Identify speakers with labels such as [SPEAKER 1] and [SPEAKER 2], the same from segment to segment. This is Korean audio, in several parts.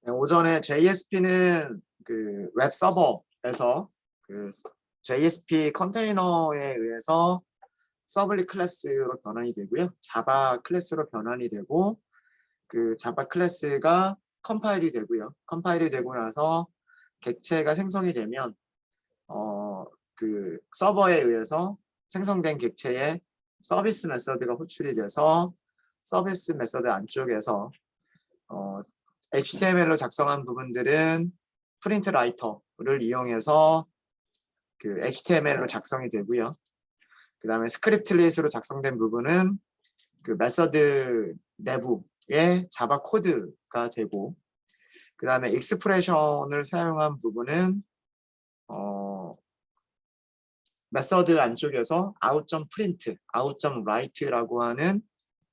[SPEAKER 1] 오전에 JSP는 그 웹 서버에서 그 JSP 컨테이너에 의해서 서블릿 클래스로 변환이 되고요. 자바 클래스로 변환이 되고 그 자바 클래스가 컴파일이 되고요. 컴파일이 되고 나서 객체가 생성이 되면 그 서버에 의해서 생성된 객체에 서비스 메서드가 호출이 돼서 서비스 메서드 안쪽에서 HTML로 작성한 부분들은 프린트 라이터를 이용해서 그 HTML로 작성이 되고요. 그 다음에 스크립트릿으로 작성된 부분은 그 메서드 내부의 자바 코드가 되고, 그 다음에 익스프레션을 사용한 부분은 메서드 안쪽에서 out.print, out.write라고 하는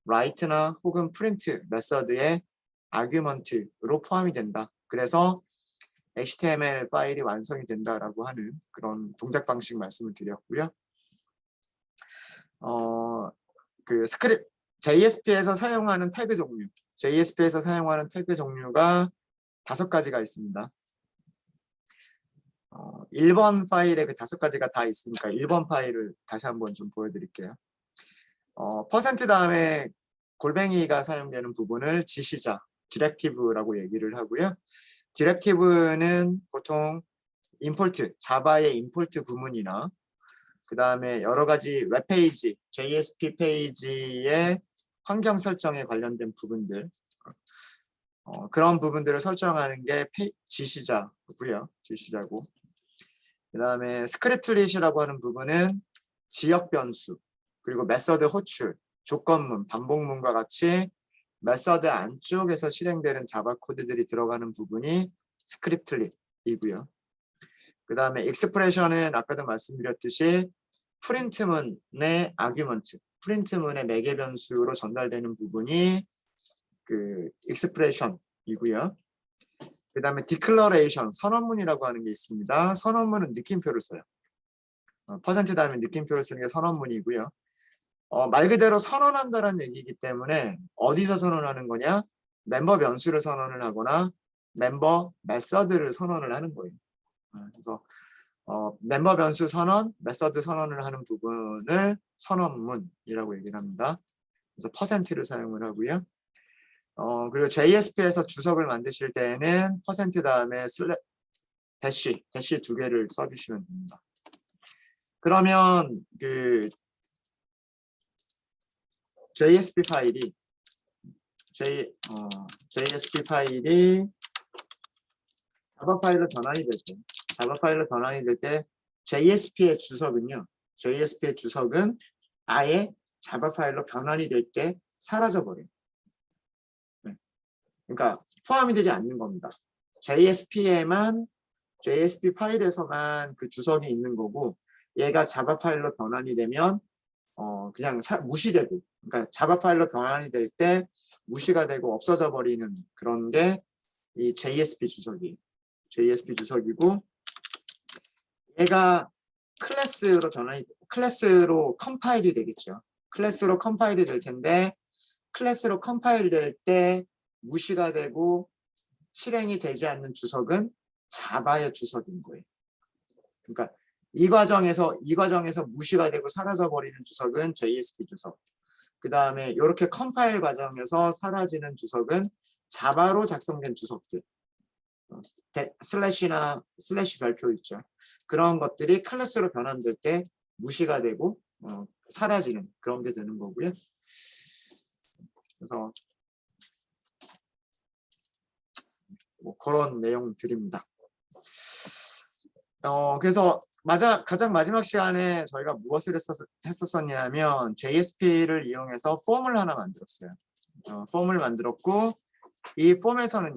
[SPEAKER 1] write나 혹은 print 메서드의 아규먼트로 포함이 된다. 그래서 HTML 파일이 완성이 된다라고 하는 그런 동작 방식 말씀을 드렸고요. 그 스크립트 JSP에서 사용하는 태그 종류, JSP에서 사용하는 태그 종류가 5가지가 있습니다. 1번 파일에 그 5가지가 다 있으니까 1번 파일을 다시 한번 좀 보여드릴게요. 퍼센트 다음에 골뱅이가 사용되는 부분을 지시자, 디렉티브라고 얘기를 하고요. 디렉티브는 보통 임포트, 자바의 임포트 구문이나 그 다음에 여러 가지 웹페이지, JSP 페이지의 환경 설정에 관련된 부분들, 그런 부분들을 설정하는 게 지시자고요. 지시자고. 그 다음에 스크립트릿이라고 하는 부분은 지역 변수, 그리고 메서드 호출, 조건문, 반복문과 같이 메서드 안쪽에서 실행되는 자바 코드들이 들어가는 부분이 스크립트릿이고요. 그 다음에 익스프레션은 아까도 말씀드렸듯이 프린트문의 아규먼트, 프린트문의 매개 변수로 전달되는 부분이 그 익스프레션이고요. 그 다음에 디클러레이션, 선언문이라고 하는 게 있습니다. 선언문은 느낌표를 써요. 퍼센트 다음에 느낌표를 쓰는 게 선언문이고요. 말 그대로 선언한다는 얘기이기 때문에 어디서 선언하는 거냐? 멤버 변수를 선언을 하거나 멤버 메서드를 선언을 하는 거예요. 그래서 멤버 변수 선언, 메서드 선언을 하는 부분을 선언문이라고 얘기를 합니다. 그래서 퍼센트를 사용을 하고요. 그리고 JSP에서 주석을 만드실 때에는 퍼센트 다음에 대시 2개를 써주시면 됩니다. 그러면 그 JSP 파일이 자바 파일로 변환이 될 때 JSP의 주석은 아예 자바 파일로 변환이 될 때 사라져 버려요. 네. 그러니까 포함이 되지 않는 겁니다. JSP 파일에서만 그 주석이 있는 거고, 얘가 자바 파일로 변환이 되면 그냥 무시되고, 그러니까 자바 파일로 변환이 될 때 무시가 되고 없어져 버리는 그런 게 이 JSP 주석이고, 얘가 클래스로 컴파일이 되겠죠. 클래스로 컴파일이 될 텐데, 클래스로 컴파일 될 때 무시가 되고 실행이 되지 않는 주석은 자바의 주석인 거예요. 그러니까 이 과정에서 무시가 되고 사라져 버리는 주석은 JSP 주석. 그 다음에 이렇게 컴파일 과정에서 사라지는 주석은 자바로 작성된 주석들. 슬래시 별표 있죠. 그런 것들이 클래스로 변환될 때 무시가 되고 사라지는 그런 게 되는 거고요. 그래서 뭐 그런 내용들입니다. 그래서 가장 마지막 시간에 저희가 무엇을 했었냐면 JSP를 이용해서 폼을 하나 만들었어요. 폼을 만들었고, 이 폼에서는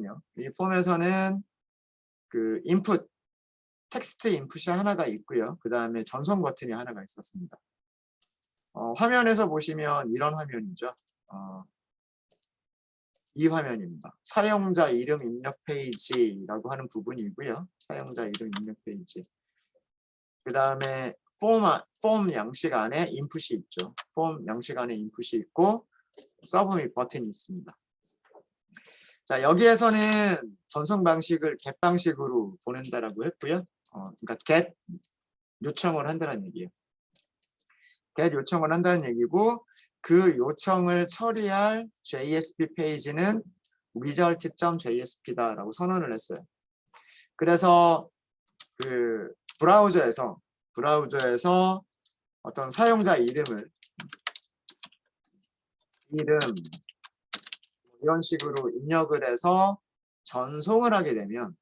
[SPEAKER 1] 그 인풋, 텍스트 인풋이 하나가 있고요. 그 다음에 전송 버튼이 하나가 있었습니다. 화면에서 보시면 이런 화면이죠. 이 화면입니다. 사용자 이름 입력 페이지라고 하는 부분이고요. 사용자 이름 입력 페이지. 그 다음에 폼 양식 안에 인풋이 있죠. 폼 양식 안에 인풋이 있고 서브밋 버튼이 있습니다. 자, 여기에서는 전송 방식을 get 방식으로 보낸다라고 했고요. 그러니까 get 요청을 한다는 얘기예요. get 요청을 한다는 얘기고 그 요청을 처리할 JSP 페이지는 result.jsp다라고 선언을 했어요. 그래서 그 브라우저에서 어떤 사용자 이름 이런 식으로 입력을 해서 전송을 하게 되면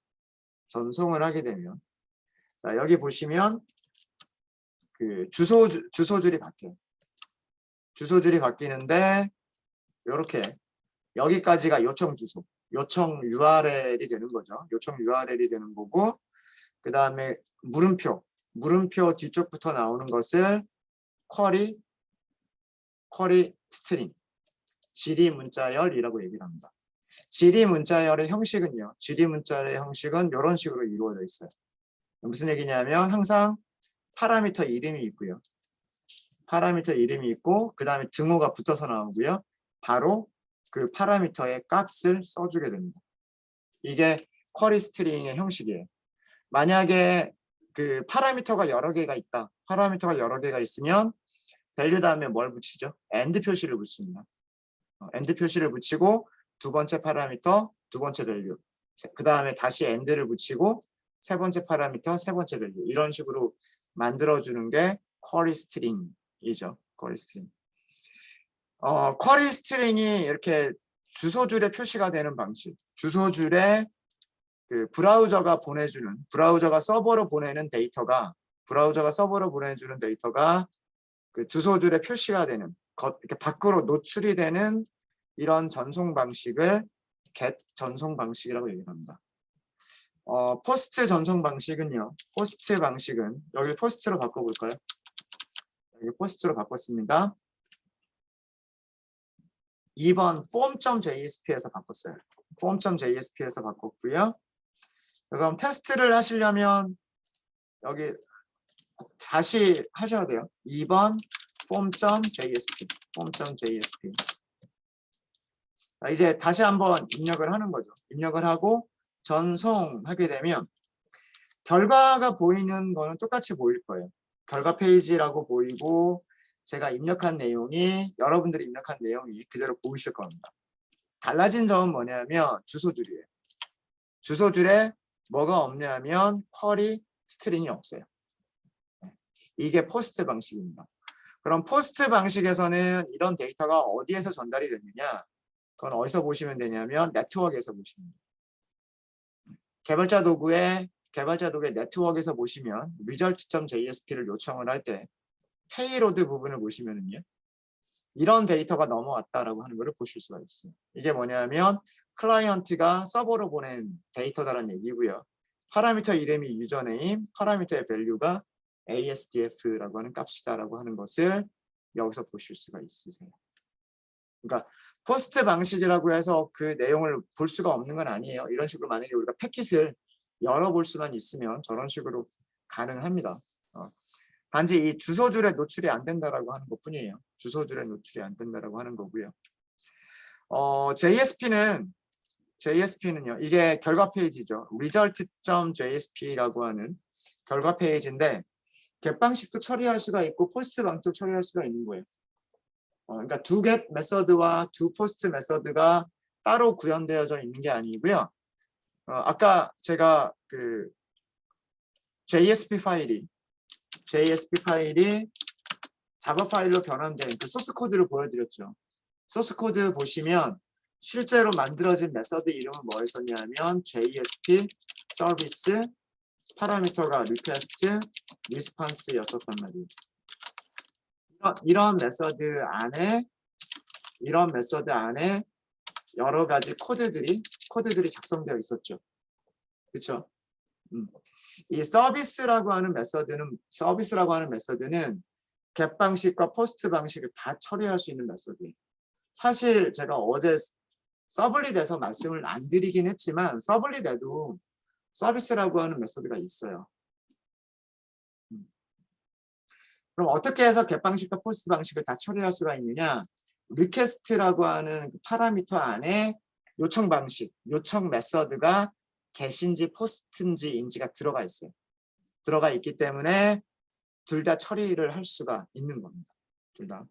[SPEAKER 1] 자, 여기 보시면 그 주소줄이 바뀌어요. 주소줄이 바뀌는데 이렇게 여기까지가 요청 주소, 요청 URL이 되는 거죠. 요청 URL이 되는 거고 그 다음에 물음표 뒤쪽부터 나오는 것을 쿼리 스트링, 지리 문자열이라고 얘기를 합니다. 지리 문자열의 형식은 이런 식으로 이루어져 있어요. 무슨 얘기냐면 항상 파라미터 이름이 있고요. 파라미터 이름이 있고 그 다음에 등호가 붙어서 나오고요. 바로 그 파라미터의 값을 써주게 됩니다. 이게 쿼리 스트링의 형식이에요. 만약에 그 파라미터가 여러 개가 있다. 파라미터가 여러 개가 있으면 밸류 다음에 뭘 붙이죠? 엔드 표시를 붙입니다. 엔드 표시를 붙이고 두 번째 파라미터, 두 번째 밸류. 그 다음에 다시 엔드를 붙이고 세 번째 파라미터, 세 번째 밸류. 이런 식으로 만들어주는 게 쿼리 스트링이죠. 쿼리 스트링. 쿼리 스트링이 이렇게 주소줄에 표시가 되는 방식. 주소줄에 그 브라우저가 서버로 보내는 데이터가 그 주소줄에 표시가 되는 이렇게 밖으로 노출이 되는 이런 전송 방식을 get 전송 방식이라고 얘기합니다. 포스트 전송 방식은요. 여기 포스트로 바꿔볼까요? 여기 포스트로 바꿨습니다. 2번 form.jsp에서 바꿨어요. form.jsp에서 바꿨고요. 그럼 테스트를 하시려면 여기 다시 하셔야 돼요. 2번 form.jsp. 자, 이제 다시 한번 입력을 하는 거죠. 입력을 하고 전송하게 되면 결과가 보이는 거는 똑같이 보일 거예요. 결과 페이지라고 보이고 제가 입력한 내용이 여러분들이 입력한 내용이 그대로 보이실 겁니다. 달라진 점은 뭐냐면 주소줄이에요. 주소줄에 뭐가 없냐면 쿼리 스트링이 없어요. 이게 포스트 방식입니다. 그럼 포스트 방식에서는 이런 데이터가 어디에서 전달이 되느냐? 그건 어디서 보시면 되냐면 네트워크에서 보시면 돼요. 개발자 도구의 네트워크에서 보시면 result.jsp를 요청을 할 때 페이로드 부분을 보시면은요. 이런 데이터가 넘어왔다라고 하는 것을 보실 수가 있어요. 이게 뭐냐면 클라이언트가 서버로 보낸 데이터다라는 얘기고요. 파라미터 이름이 유저네임, 파라미터의 밸류가 ASDF라고 하는 값이다라고 하는 것을 여기서 보실 수가 있으세요. 그러니까 포스트 방식이라고 해서 그 내용을 볼 수가 없는 건 아니에요. 이런 식으로 만약에 우리가 패킷을 열어볼 수만 있으면 저런 식으로 가능합니다. 단지 이 주소줄에 노출이 안 된다라고 하는 것뿐이에요. 주소줄에 노출이 안 된다라고 하는 거고요. JSP는요. 이게 결과 페이지죠. result.jsp라고 하는 결과 페이지인데 get 방식도 처리할 수가 있고 포스트 방식도 처리할 수가 있는 거예요. 그러니까 두 get 메서드와 두 포스트 메서드가 따로 구현되어져 있는 게 아니고요. 아까 제가 그 JSP 파일이 자바 파일로 변환된 그 소스 코드를 보여드렸죠. 소스 코드 보시면 실제로 만들어진 메서드 이름은 뭐였었냐면 JSP 서비스 파라미터가 request, response였었단 말이에요. 이런 메서드 안에 여러 가지 코드들이 작성되어 있었죠. 그렇죠? 이 서비스라고 하는 메서드는 get 방식과 포스트 방식을 다 처리할 수 있는 메서드예요. 사실 제가 어제 서블릿에서 말씀을 안 드리긴 했지만 서블릿에도 서비스라고 하는 메서드가 있어요. 그럼 어떻게 해서 get 방식과 포스트 방식을 다 처리할 수가 있느냐? request라고 하는 파라미터 안에 요청 방식, 요청 메서드가 get인지 post인지가 들어가 있어요. 들어가 있기 때문에 둘 다 처리를 할 수가 있는 겁니다. 둘 다.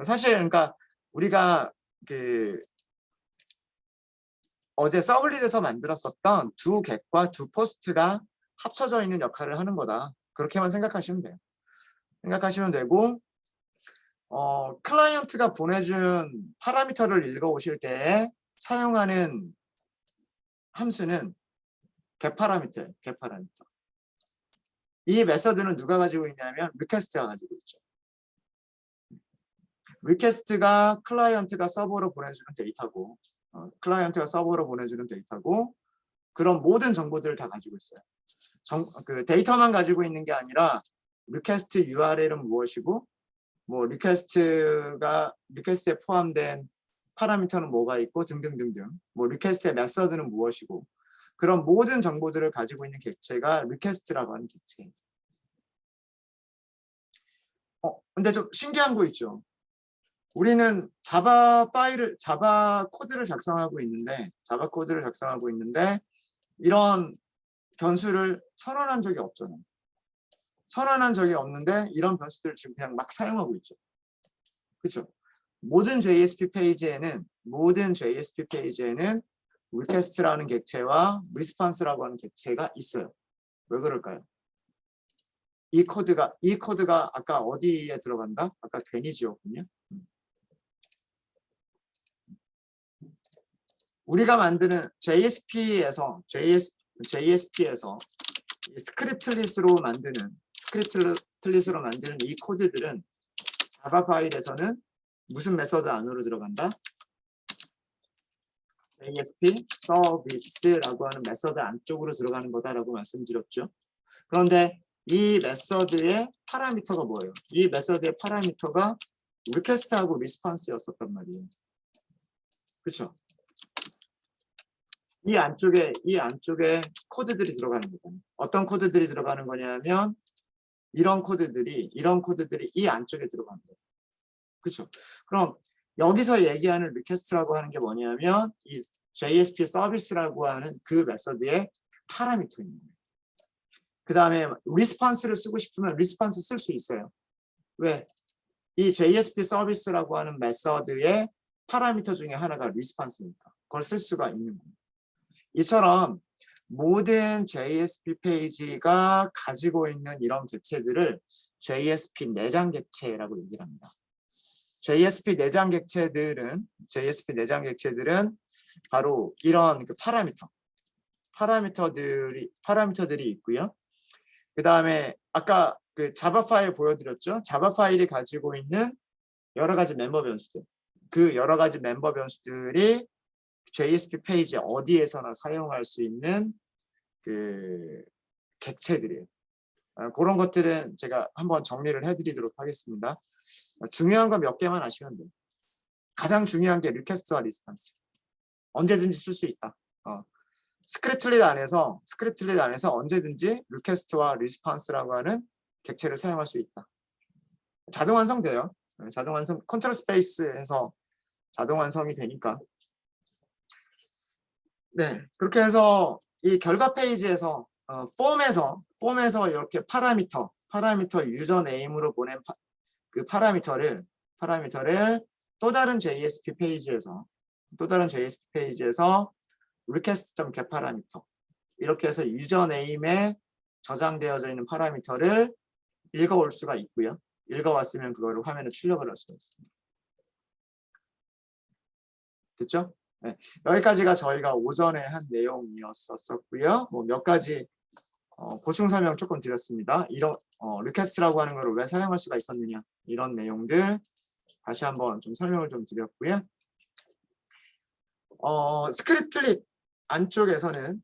[SPEAKER 1] 사실 그러니까 우리가 그 어제 서블릿에서 만들었었던 두 get과 두 post가 합쳐져 있는 역할을 하는 거다. 그렇게만 생각하시면 돼요. 생각하시면 되고 클라이언트가 보내준 파라미터를 읽어오실 때 사용하는 함수는 get파라미터예요. get파라미터. 이 메서드는 누가 가지고 있냐면 리퀘스트가 가지고 있죠. 리퀘스트가 클라이언트가 서버로 보내주는 데이터고 클라이언트가 서버로 보내주는 데이터고 그런 모든 정보들을 다 가지고 있어요. 그 데이터만 가지고 있는 게 아니라 리퀘스트 URL은 무엇이고 뭐 리퀘스트에 포함된 파라미터는 뭐가 있고 등등등등 뭐 리퀘스트의 메서드는 무엇이고 그런 모든 정보들을 가지고 있는 객체가 리퀘스트라고 하는 객체예요. 근데 좀 신기한 거 있죠. 우리는 자바 코드를 작성하고 있는데 이런 변수를 선언한 적이 없잖아요. 선언한 적이 없는데 이런 변수들을 지금 그냥 막 사용하고 있죠. 그렇죠? 모든 JSP 페이지에는 request라는 객체와 response라고 하는 객체가 있어요. 왜 그럴까요? 이 코드가 아까 어디에 들어간다? 아까 괜히 지웠군요. 우리가 만드는 JSP에서 스크립트릿으로 만드는 이 코드들은 자바 파일에서는 무슨 메서드 안으로 들어간다? JSP 서비스라고 하는 메서드 안쪽으로 들어가는 거다라고 말씀드렸죠. 그런데 이 메서드의 파라미터가 뭐예요? 이 메서드의 파라미터가 리퀘스트하고 리스폰스였었단 말이에요. 그렇죠? 이 안쪽에 코드들이 들어가는 거죠. 어떤 코드들이 들어가는 거냐면 이런 코드들이 이 안쪽에 들어가는 거예요. 그렇죠? 그럼 여기서 얘기하는 리퀘스트라고 하는 게 뭐냐면 이 JSP 서비스라고 하는 그 메서드의 파라미터인 거예요. 그 다음에 리스폰스를 쓰고 싶으면 리스폰스 쓸 수 있어요. 왜? 이 JSP 서비스라고 하는 메서드의 파라미터 중에 하나가 리스폰스니까 그걸 쓸 수가 있는 거예요. 이처럼 모든 JSP 페이지가 가지고 있는 이런 객체들을 JSP 내장 객체라고 얘기를 합니다. JSP 내장 객체들은 바로 이런 그 파라미터들이 있고요. 그 다음에 아까 그 자바 파일 보여드렸죠. 자바 파일이 가지고 있는 여러 가지 멤버 변수들. 그 여러 가지 멤버 변수들이 JSP 페이지 어디에서나 사용할 수 있는 그 객체들이에요. 그런 것들은 제가 한번 정리를 해드리도록 하겠습니다. 중요한 거 몇 개만 아시면 돼요. 가장 중요한 게 리퀘스트와 리스폰스. 언제든지 쓸 수 있다. 스크립트릿 안에서 언제든지 리퀘스트와 리스폰스라고 하는 객체를 사용할 수 있다. 자동 완성돼요. 자동 완성 컨트롤 스페이스에서 자동 완성이 되니까. 네, 그렇게 해서 이 결과 페이지에서 폼에서 이렇게 파라미터 유저 네임으로 보낸 그 파라미터를 또 다른 JSP 페이지에서 request.get 파라미터 이렇게 해서 유저 네임에 저장되어져 있는 파라미터를 읽어올 수가 있고요. 읽어왔으면 그거를 화면에 출력을 할 수가 있습니다. 됐죠? 네, 여기까지가 저희가 오전에 한 내용이었었고요. 뭐 몇 가지 보충 설명 조금 드렸습니다. 이런 리퀘스트라고 하는 것을 왜 사용할 수가 있었느냐 이런 내용들 다시 한번 좀 설명을 좀 드렸고요. 스크립트릿 안쪽에서는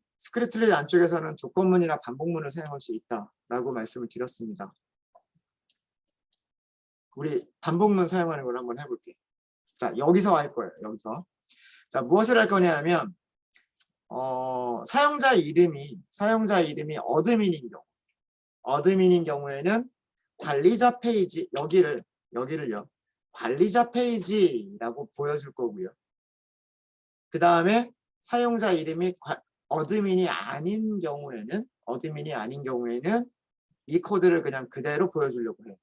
[SPEAKER 1] 조건문이나 반복문을 사용할 수 있다라고 말씀을 드렸습니다. 우리 반복문 사용하는 걸 한번 해볼게요. 자, 여기서 할 거예요. 여기서. 자, 무엇을 할 거냐면 사용자 이름이 어드민인 경우에는 관리자 페이지 여기를요. 관리자 페이지라고 보여줄 거고요. 그 다음에 사용자 이름이 어드민이 아닌 경우에는 이 코드를 그냥 그대로 보여주려고 해요.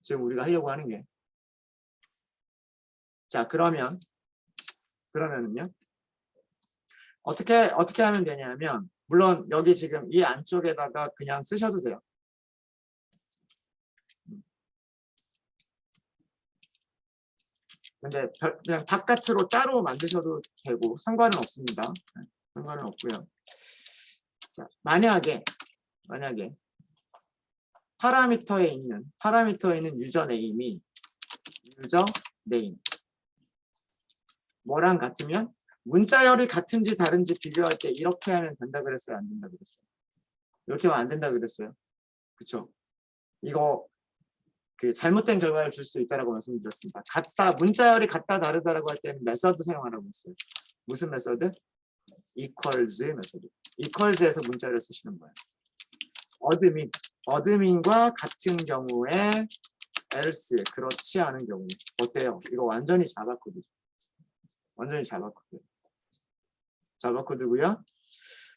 [SPEAKER 1] 지금 우리가 하려고 하는 게. 자, 그러면은요. 어떻게 하면 되냐면, 물론 여기 지금 이 안쪽에다가 그냥 쓰셔도 돼요. 근데 그냥 바깥으로 따로 만드셔도 되고 상관은 없습니다. 상관은 없고요. 자, 만약에 파라미터에 있는 유저 네임이 뭐랑 같으면 문자열이 같은지 다른지 비교할 때 이렇게 하면 된다 그랬어요? 안 된다 그랬어요? 이렇게 하면 안 된다 그랬어요? 그쵸? 이거 그 잘못된 결과를 줄 수 있다라고 말씀드렸습니다. 문자열이 같다 다르다라고 할 때는 메서드 사용하라고 했어요. 무슨 메서드? equals 메서드. equals에서 문자열을 쓰시는 거예요. 어드민과 같은 경우에 else, 그렇지 않은 경우. 어때요? 이거 완전히 자바코드. 자바코드고요.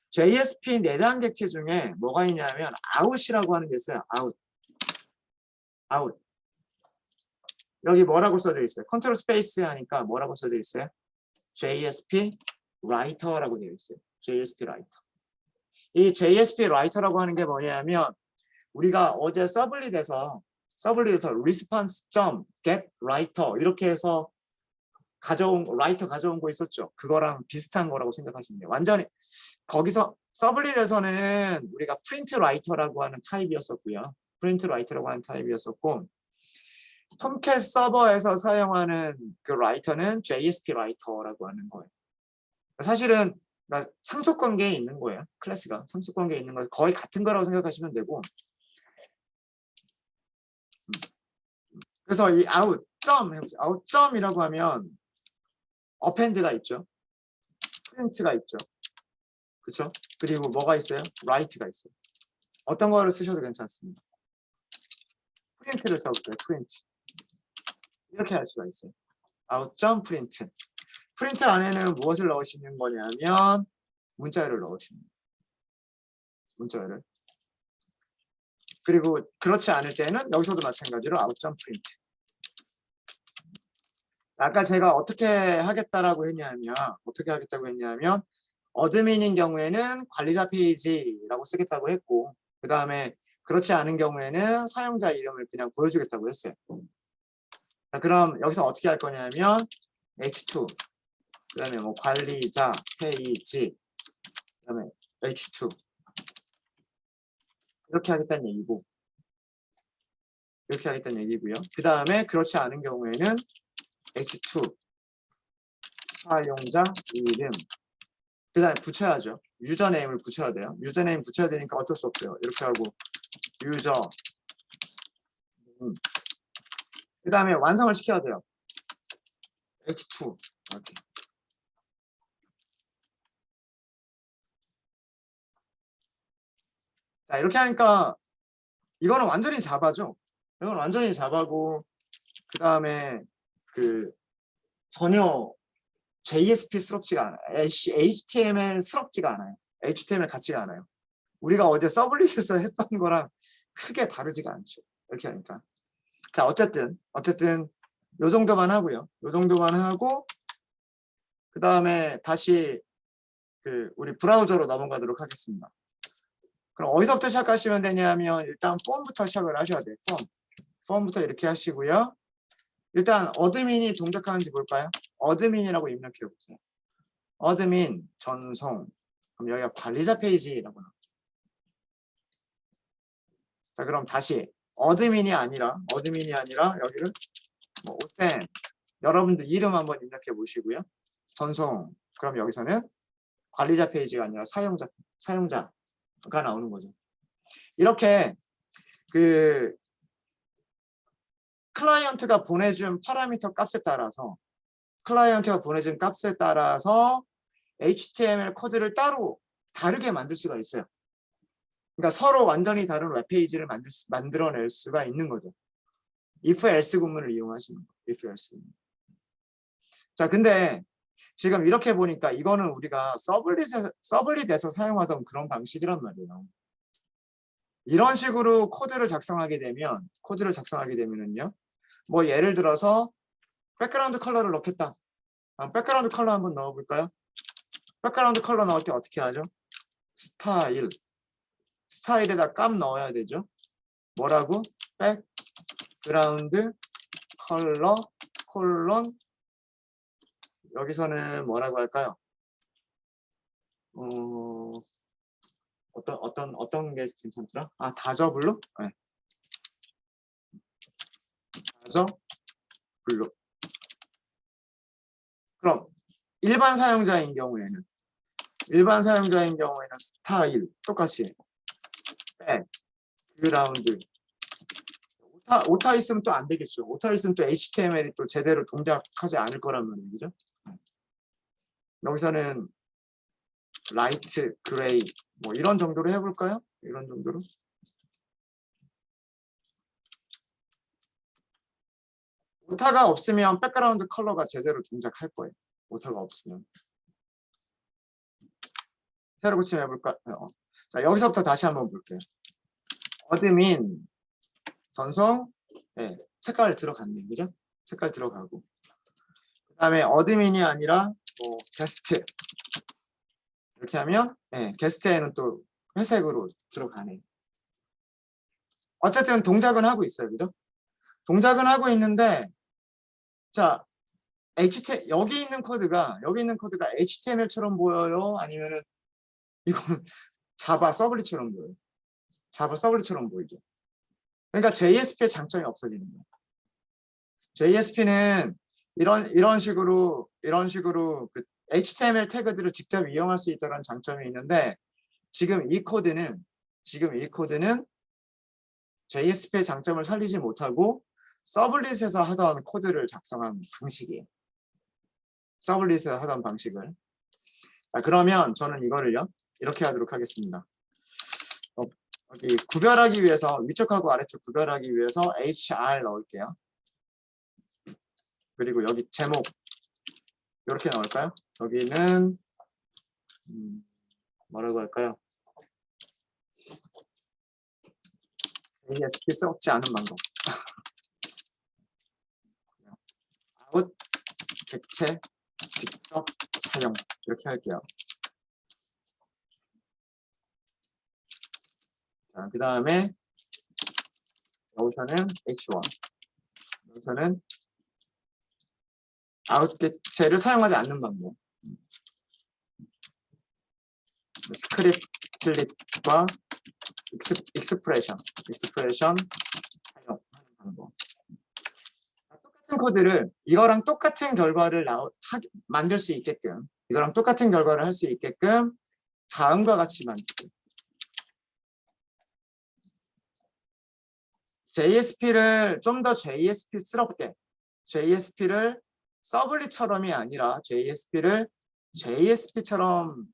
[SPEAKER 1] JSP 내장 객체 중에 뭐가 있냐면 out이라고 하는 게 있어요. out. 여기 뭐라고 써져 있어요? 컨트롤 스페이스 하니까 뭐라고 써져 있어요? JSP writer라고 되어 있어요. JSP writer. 이 JSP writer라고 하는 게 뭐냐면 우리가 어제 서블릿에서 response.getWriter 이렇게 해서 라이터 가져온 거 있었죠. 그거랑 비슷한 거라고 생각하시면 돼요. 완전히 거기서 서블릿에서는 우리가 프린트 라이터라고 하는 타입이었었고요. 톰캣 서버에서 사용하는 그 라이터는 JSP 라이터라고 하는 거예요. 사실은 상속관계에 있는 거예요. 클래스가 상속관계에 있는 거 거의 같은 거라고 생각하시면 되고. 그래서 이 out점이라고 하면 append가 있죠. print가 있죠. 그렇죠? 그리고 뭐가 있어요? write가 있어요. 어떤 거를 쓰셔도 괜찮습니다. print를 써볼게요. print. 이렇게 할 수가 있어요. out.print. 프린트 안에는 무엇을 넣으시는 거냐면 문자열을 넣으시는 거예요. 문자열을. 그리고 그렇지 않을 때는 여기서도 마찬가지로 out.print. 아까 제가 어떻게 하겠다고 했냐면 어드민인 경우에는 관리자 페이지라고 쓰겠다고 했고 그 다음에 그렇지 않은 경우에는 사용자 이름을 그냥 보여주겠다고 했어요. 자, 그럼 여기서 어떻게 할 거냐면 h2 그 다음에 뭐 관리자 페이지 그 다음에 h2 이렇게 하겠다는 얘기고요. 그 다음에 그렇지 않은 경우에는 h2 사용자 이름 그 다음에 붙여야죠. 유저네임을 붙여야 돼요. 유저네임 붙여야 되니까 어쩔 수 없어요. 이렇게 하고 유저 그 다음에 완성을 시켜야 돼요. h2 이렇게. 자, 이렇게 하니까 이거는 완전히 자바죠. 이건 완전히 자바고 그 다음에 그 전혀 JSP스럽지가 않아요. HTML스럽지가 않아요. HTML 같지가 않아요. 우리가 어제 서블릿에서 했던 거랑 크게 다르지가 않죠. 이렇게 하니까. 자, 어쨌든 요 정도만 하고요. 요 정도만 하고 그 다음에 다시 그 우리 브라우저로 넘어가도록 하겠습니다. 그럼 어디서부터 시작하시면 되냐면 일단 폼부터 시작을 하셔야 돼요. 폼부터 이렇게 하시고요. 일단 어드민이 동작하는지 볼까요? 어드민이라고 입력해 보세요. 어드민 전송. 그럼 여기가 관리자 페이지라고 나오죠. 자, 그럼 다시 어드민이 아니라 여기를 뭐 오쌤 여러분들 이름 한번 입력해 보시고요. 전송. 그럼 여기서는 관리자 페이지가 아니라 사용자가 나오는 거죠. 이렇게 그 클라이언트가 보내준 파라미터 값에 따라서 HTML 코드를 따로 다르게 만들 수가 있어요. 그러니까 서로 완전히 다른 웹페이지를 만들어낼 수가 있는 거죠. if else 구문을 이용하시는 거예요. if else 구문. 자, 근데 지금 이렇게 보니까 이거는 우리가 서블릿에서 사용하던 그런 방식이란 말이에요. 이런 식으로 코드를 작성하게 되면은요. 뭐 예를 들어서 백그라운드 컬러를 넣겠다. 백그라운드 컬러 한번 넣어볼까요? 백그라운드 컬러 넣을 때 어떻게 하죠? 스타일에다 값 넣어야 되죠. 뭐라고? 백그라운드 컬러 콜론 여기서는 뭐라고 할까요? 어떤 게 괜찮더라? 다저블루? 네. 다저블루. 그럼 일반 사용자인 경우에는 스타일 똑같이 백그라운드 오타 있으면 또 안 되겠죠. 오타 있으면 또 HTML이 또 제대로 동작하지 않을 거란 말이죠. 여기서는 라이트 그레이 뭐 이런 정도로 해볼까요? 이런 정도로. 오타가 없으면 백그라운드 컬러가 제대로 동작할 거예요. 오타가 없으면. 새로 고침 해볼까? 자, 여기서부터 다시 한번 볼게요. 어드민 전송 네, 색깔 들어갔네요. 그죠? 색깔 들어가고 그 다음에 어드민이 아니라 뭐 게스트 이렇게 하면 네, 게스트에는 또 회색으로 들어가네요. 어쨌든 동작은 하고 있어요. 그죠? 동작은 하고 있는데 자 여기 있는 코드가 HTML처럼 보여요? 아니면은 이거는 자바 서블릿처럼 보여요? 자바 서블릿처럼 보이죠? 그러니까 JSP의 장점이 없어지는 거예요. JSP는 이런 식으로 그 HTML 태그들을 직접 이용할 수 있다는 장점이 있는데 지금 이 코드는 JSP의 장점을 살리지 못하고 서블릿에서 하던 코드를 작성한 방식이에요. 서블릿에서 하던 방식을. 자, 그러면 저는 이거를요. 이렇게 하도록 하겠습니다. 여기 구별하기 위해서 위쪽하고 아래쪽 구별하기 위해서 HR 넣을게요. 그리고 여기 제목 이렇게 넣을까요? 여기는 뭐라고 할까요? ASP 썩지 않은 방법. 아웃 객체 직접 사용 이렇게 할게요. 자, 그 다음에 여기서는 H1 여기서는 아웃 객체를 사용하지 않는 방법. 스크립트릿과 익스프레션 사용하는 방법. 똑같은 코드를 이거랑 똑같은 결과를 만들 수 있게끔 이거랑 똑같은 결과를 할 수 있게끔 다음과 같이 만들게요. JSP를 좀 더 JSP스럽게 JSP를 서블릿처럼이 아니라 JSP를 JSP처럼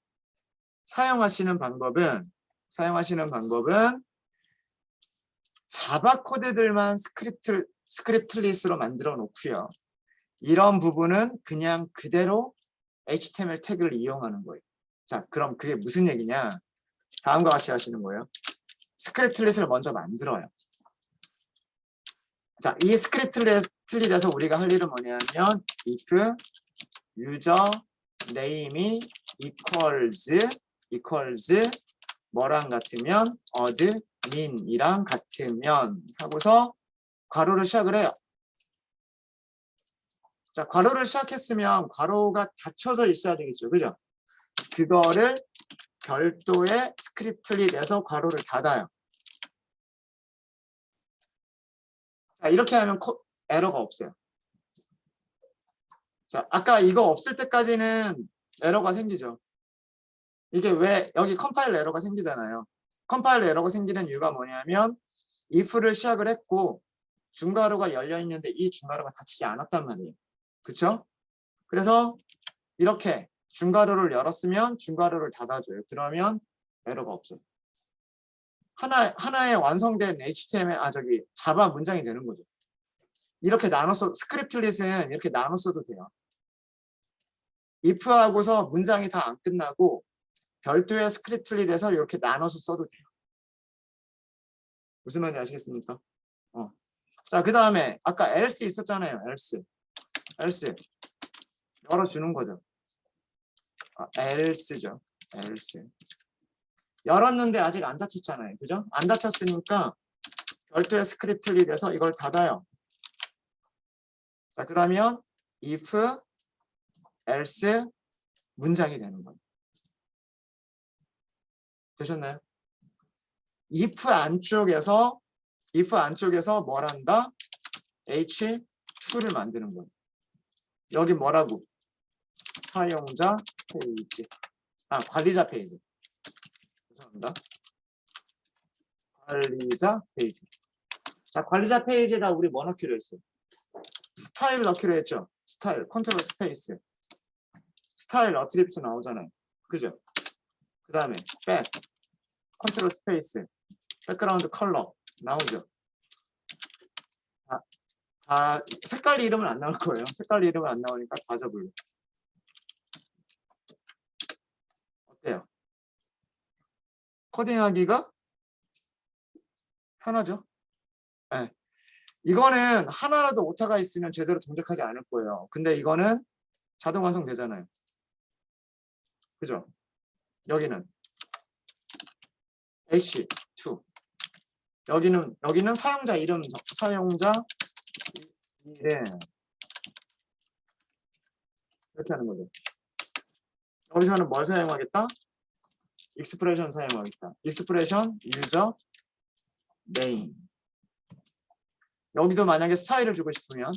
[SPEAKER 1] 사용하시는 방법은 자바 코드들만 스크립트릿으로 만들어 놓고요. 이런 부분은 그냥 그대로 HTML 태그를 이용하는 거예요. 자, 그럼 그게 무슨 얘기냐? 다음과 같이 하시는 거예요. 스크립트릿을 먼저 만들어요. 자, 이 스크립트릿에서 우리가 할 일은 뭐냐면 if user name이 equals 뭐랑 같으면 admin이랑 같으면 하고서 괄호를 시작을 해요. 자, 괄호를 시작했으면 괄호가 닫혀져 있어야 되겠죠. 그죠? 그거를 별도의 스크립트릿에서 괄호를 닫아요. 자, 이렇게 하면 에러가 없어요. 자, 아까 이거 없을 때까지는 에러가 생기죠. 이게 왜 여기 컴파일 에러가 생기잖아요. 컴파일 에러가 생기는 이유가 뭐냐면 if를 시작을 했고 중괄호가 열려 있는데 이 중괄호가 닫히지 않았단 말이에요. 그렇죠? 그래서 이렇게 중괄호를 열었으면 중괄호를 닫아줘요. 그러면 에러가 없어요. 하나의 완성된 HTML 자바 문장이 되는 거죠. 이렇게 나눠서 스크립트릿은 이렇게 나눠 써도 돼요. if하고서 문장이 다 안 끝나고 별도의 스크립트를 해서 이렇게 나눠서 써도 돼요. 무슨 말인지 아시겠습니까? 자, 그 다음에 아까 else 있었잖아요. else 열어주는 거죠. else죠. else 열었는데 아직 안 닫혔잖아요. 그죠? 안 닫혔으니까 별도의 스크립트를 해서 이걸 닫아요. 자, 그러면 if, else 문장이 되는 거예요. 되셨나요? if 안쪽에서 뭘 한다? h2를 만드는 거예요. 여기 뭐라고? 사용자 페이지. 관리자 페이지. 죄송합니다. 관리자 페이지. 자, 관리자 페이지에다 우리 뭐 넣기로 했어요? 스타일 넣기로 했죠. 스타일, 컨트롤 스페이스. 스타일 어트리뷰트 나오잖아요. 그죠? 그 다음에 백, 컨트롤 스페이스, 백그라운드 컬러 나오죠. 다 색깔 이름은 안 나올 거예요. 색깔 이름은 안 나오니까 다 접을로. 어때요? 코딩하기가 편하죠? 네. 이거는 하나라도 오타가 있으면 제대로 동작하지 않을 거예요. 근데 이거는 자동 완성되잖아요. 그죠? 여기는 H2. 여기는 사용자 이름, 사용자 이름. 이렇게 하는 거죠. 여기서는 뭘 사용하겠다? 익스프레션 사용하겠다. 익스프레션 유저 네임. 여기도 만약에 스타일을 주고 싶으면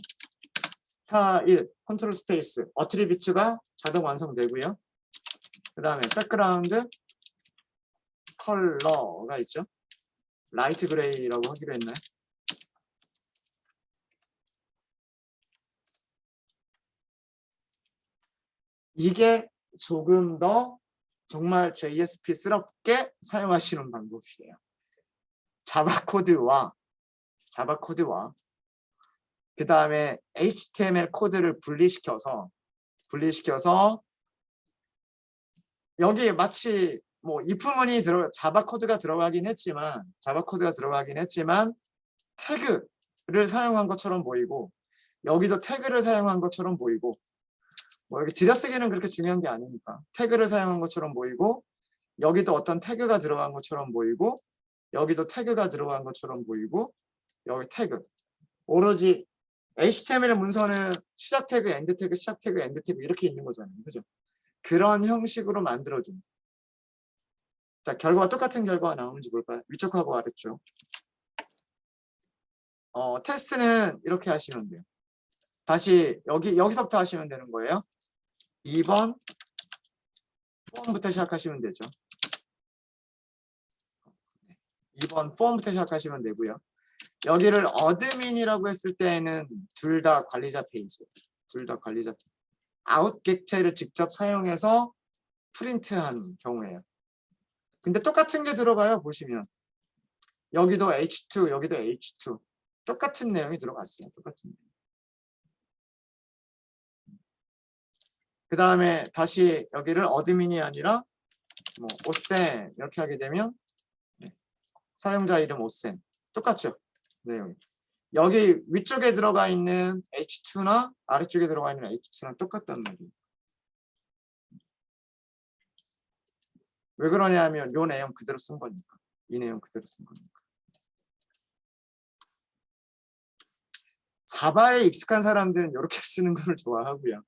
[SPEAKER 1] 스타일 컨트롤 스페이스 어트리뷰트가 자동 완성되고요. 그 다음에 백그라운드 컬러가 있죠. 라이트 그레이라고 하기로 했나요? 이게 조금 더 정말 JSP스럽게 사용하시는 방법이에요. 자바 코드와 그 다음에 HTML 코드를 분리시켜서 여기 마치 뭐 if문이 자바 코드가 들어가긴 했지만 태그를 사용한 것처럼 보이고 여기도 태그를 사용한 것처럼 보이고 뭐 여기 들여쓰기는 그렇게 중요한 게 아니니까 태그를 사용한 것처럼 보이고 여기도 어떤 태그가 들어간 것처럼 보이고 여기도 태그가 들어간 것처럼 보이고 여기 태그 오로지 HTML 문서는 시작 태그, 엔드 태그, 시작 태그, 엔드 태그 이렇게 있는 거잖아요. 그죠? 그런 형식으로 만들어준. 자, 결과가 똑같은 결과가 나오는지 볼까요? 위쪽하고 아래쪽. 테스트는 이렇게 하시면 돼요. 다시 여기서부터 하시면 되는 거예요. 2번 폼부터 시작하시면 되죠. 2번 폼부터 시작하시면 되고요. 여기를 어드민이라고 했을 때에는 둘 다 관리자 페이지. 아웃 객체를 직접 사용해서 프린트한 경우에요. 근데 똑같은 게 들어가요. 보시면 여기도 H2, 여기도 H2 똑같은 내용이 들어갔어요. 똑같은 내용. 그 다음에 다시 여기를 어드민이 아니라 뭐 오센 이렇게 하게 되면 사용자 이름 오센 똑같죠. 내용이. 여기 위쪽에 들어가 있는 H2나 아래쪽에 들어가 있는 H2랑 똑같단 말이에요. 왜 그러냐면 이 내용 그대로 쓴 거니까. 이 내용 그대로 쓴 거니까. 자바에 익숙한 사람들은 이렇게 쓰는 걸 좋아하고요.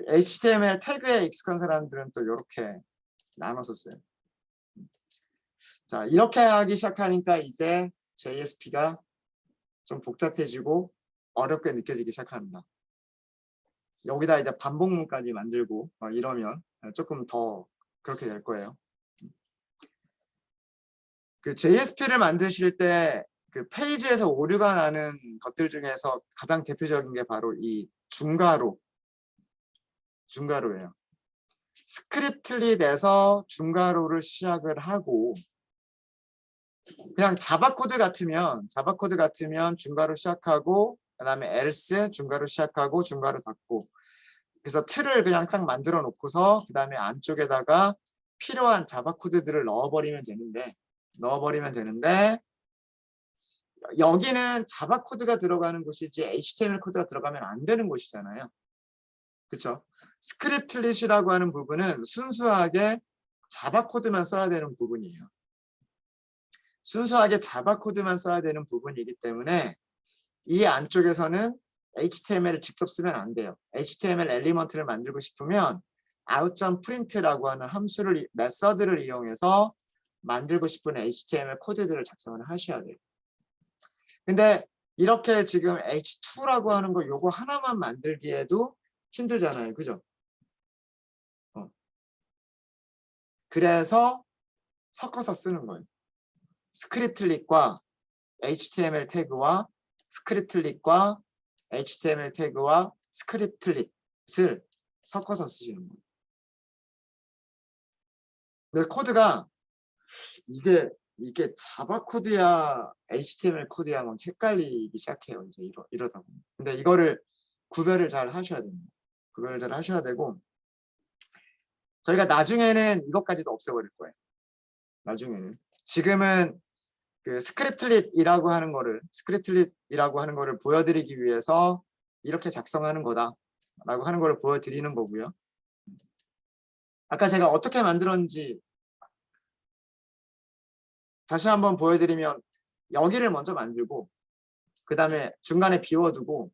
[SPEAKER 1] HTML 태그에 익숙한 사람들은 또 이렇게 나눠서 써요. 자, 이렇게 하기 시작하니까 이제 JSP가 좀 복잡해지고 어렵게 느껴지기 시작합니다. 여기다 이제 반복문까지 만들고 막 이러면 조금 더 그렇게 될 거예요. 그 JSP를 만드실 때 그 페이지에서 오류가 나는 것들 중에서 가장 대표적인 게 바로 이 중괄호예요. 스크립트리 내서 중괄호를 시작을 하고 그냥 자바 코드 같으면 중괄호 시작하고 그다음에 else 중괄호 시작하고 중괄호 닫고 그래서 틀을 그냥 딱 만들어 놓고서 그 다음에 안쪽에다가 필요한 자바 코드들을 넣어버리면 되는데 여기는 자바 코드가 들어가는 곳이지 HTML 코드가 들어가면 안 되는 곳이잖아요. 그렇죠? 스크립트릿이라고 하는 부분은 순수하게 자바 코드만 써야 되는 부분이에요. 순수하게 자바 코드만 써야 되는 부분이기 때문에 이 안쪽에서는 HTML을 직접 쓰면 안 돼요. HTML 엘리먼트를 만들고 싶으면 out.print라고 하는 함수를 메서드를 이용해서 만들고 싶은 HTML 코드들을 작성을 하셔야 돼요. 근데 이렇게 지금 H2라고 하는 거 요거 하나만 만들기에도 힘들잖아요. 그죠? 그래서 섞어서 쓰는 거예요. 스크립트릿과 HTML 태그와 스크립트릿과 HTML 태그와 스크립트릿을 섞어서 쓰시는 거예요. 근데 코드가 이게 자바 코드야 HTML 코드야 막 헷갈리기 시작해요. 이제 이러다 보면. 근데 이거를 구별을 잘 하셔야 됩니다. 구별을 잘 하셔야 되고 저희가 나중에는 이것까지도 없애버릴 거예요. 나중에는. 지금은 그 스크립트릿이라고 하는 거를 보여드리기 위해서 이렇게 작성하는 거다라고 하는 거를 보여드리는 거고요. 아까 제가 어떻게 만들었는지 다시 한번 보여드리면 여기를 먼저 만들고 그 다음에 중간에 비워두고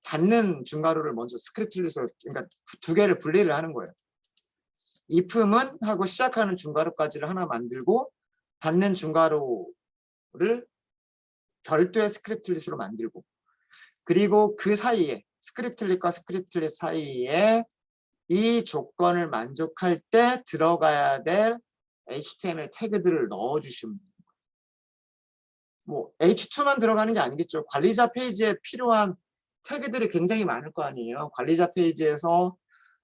[SPEAKER 1] 닫는 중괄호를 먼저 스크립트릿으로 그러니까 두 개를 분리를 하는 거예요. if는 하고 시작하는 중괄호까지를 하나 만들고 닫는 중괄호를 별도의 스크립트릿으로 만들고 그리고 그 사이에 스크립트릿과 스크립트릿 사이에 이 조건을 만족할 때 들어가야 될 HTML 태그들을 넣어주시면 돼요. 뭐 H2만 들어가는 게 아니겠죠. 관리자 페이지에 필요한 태그들이 굉장히 많을 거 아니에요. 관리자 페이지에서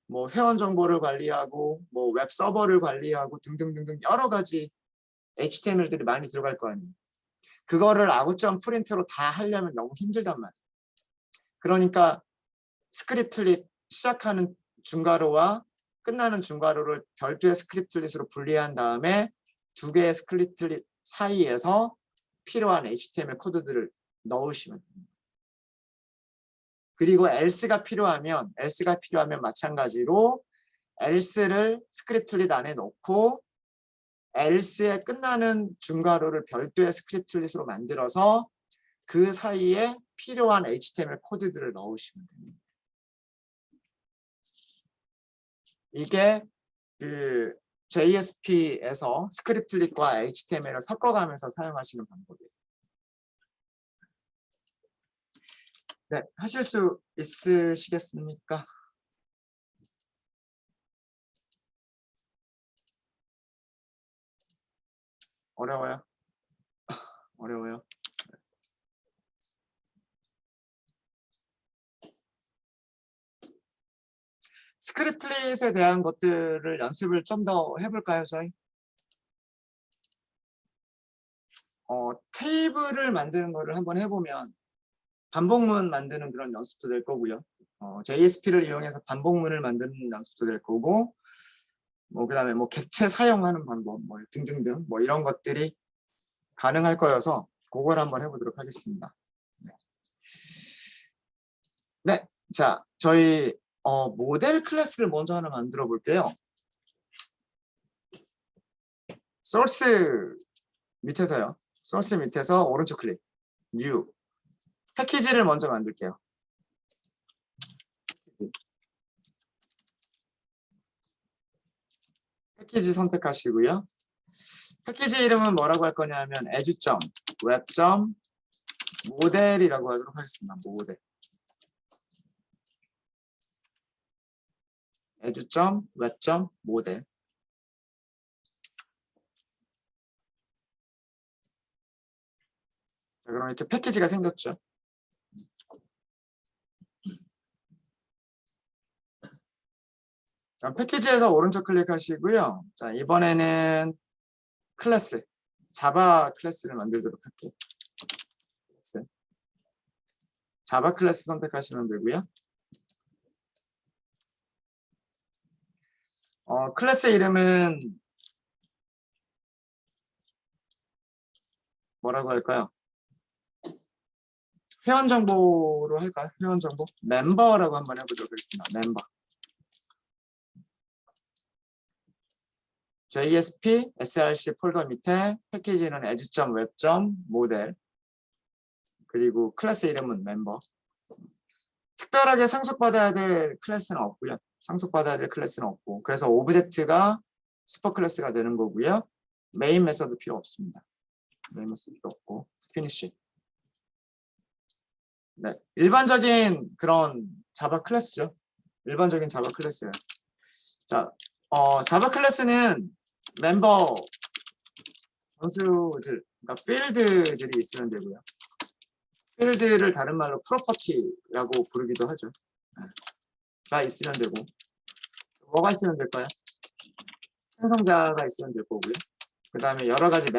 [SPEAKER 1] 뭐 회원 정보를 관리하고 뭐 웹 서버를 관리하고 등등등등 여러 가지 HTML들이 많이 들어갈 거 아니에요. 그거를 out.print로 다 하려면 너무 힘들단 말이에요. 그러니까 스크립트릿 시작하는 중괄호와 끝나는 중괄호를 별도의 스크립트릿으로 분리한 다음에 두 개의 스크립트릿 사이에서 필요한 HTML 코드들을 넣으시면 됩니다. 그리고 else가 필요하면 마찬가지로 else를 스크립트릿 안에 넣고 else에 끝나는 중괄호를 별도의 스크립트릿으로 만들어서 그 사이에 필요한 HTML 코드들을 넣으시면 됩니다. 이게 그 JSP에서 스크립트릿과 HTML을 섞어가면서 사용하시는 방법이에요. 네, 하실 수 있으시겠습니까? 어려워요? 어려워요? 스크립트릿에 대한 것들을 연습을 좀 더 해볼까요, 저희? 테이블을 만드는 거를 한번 해보면 반복문 만드는 그런 연습도 될 거고요. JSP를 이용해서 반복문을 만드는 연습도 될 거고, 뭐 그다음에 뭐 객체 사용하는 방법, 뭐 등등등 뭐 이런 것들이 가능할 거여서 그걸 한번 해보도록 하겠습니다. 네, 자 저희 모델 클래스를 먼저 하나 만들어 볼게요. 소스 밑에서요. 소스 밑에서 오른쪽 클릭, 뉴. 패키지를 먼저 만들게요. 패키지 선택하시고요. 패키지 이름은 뭐라고 할 거냐면 edu.web.model이라고 하도록 하겠습니다. 모델. edu.web.model. 자, 그럼 이렇게 패키지가 생겼죠. 자, 패키지에서 오른쪽 클릭하시고요. 자, 이번에는 클래스, 자바 클래스를 만들도록 할게요. 자바 클래스 선택하시면 되고요. 클래스 이름은 뭐라고 할까요? 회원 정보로 할까요? 회원 정보? 멤버라고 한번 해보도록 하겠습니다. 멤버. JSP, src 폴더 밑에 패키지는 에듀.웹.모델 그리고 클래스 이름은 멤버. 특별하게 상속받아야 될 클래스는 없고요. 상속받아야 될 클래스는 없고 그래서 오브젝트가 슈퍼 클래스가 되는 거고요. 메인 메서드 필요 없습니다. 메인 메서드 필요 없고 피니쉬. 네, 일반적인 그런 자바 클래스죠. 일반적인 자바 클래스예요. 자, 자바 클래스는 멤버 변수들, 그러니까 필드들이 있으면 되고요. 필드를 다른 말로 프로퍼티라고 부르기도 하죠. 네, 가 있으면 되고 뭐가 있으면 될까요? 생성자가 있으면 될 거고요. 그 다음에 여러 가지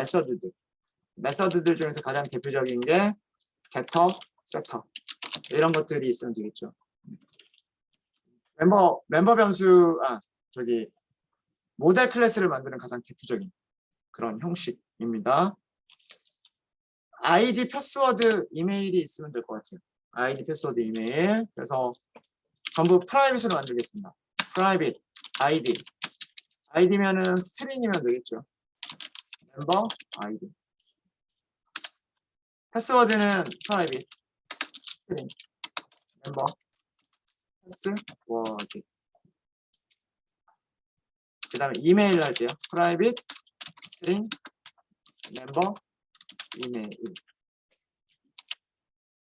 [SPEAKER 1] 메서드들 중에서 가장 대표적인 게 getter, setter 이런 것들이 있으면 되겠죠. 멤버 변수, 모델 클래스를 만드는 가장 대표적인 그런 형식입니다. 아이디, 패스워드, 이메일이 있으면 될 것 같아요. 아이디, 패스워드, 이메일. 그래서 전부 프라이빗으로 만들겠습니다. 프라이빗, 아이디. 아이디면은 스트링이면 되겠죠. 멤버, 아이디. 패스워드는 프라이빗, 스트링, 멤버, 패스워드. 그 다음에 이메일 할게요. 프라이빗, 스트링, 멤버, 이메일.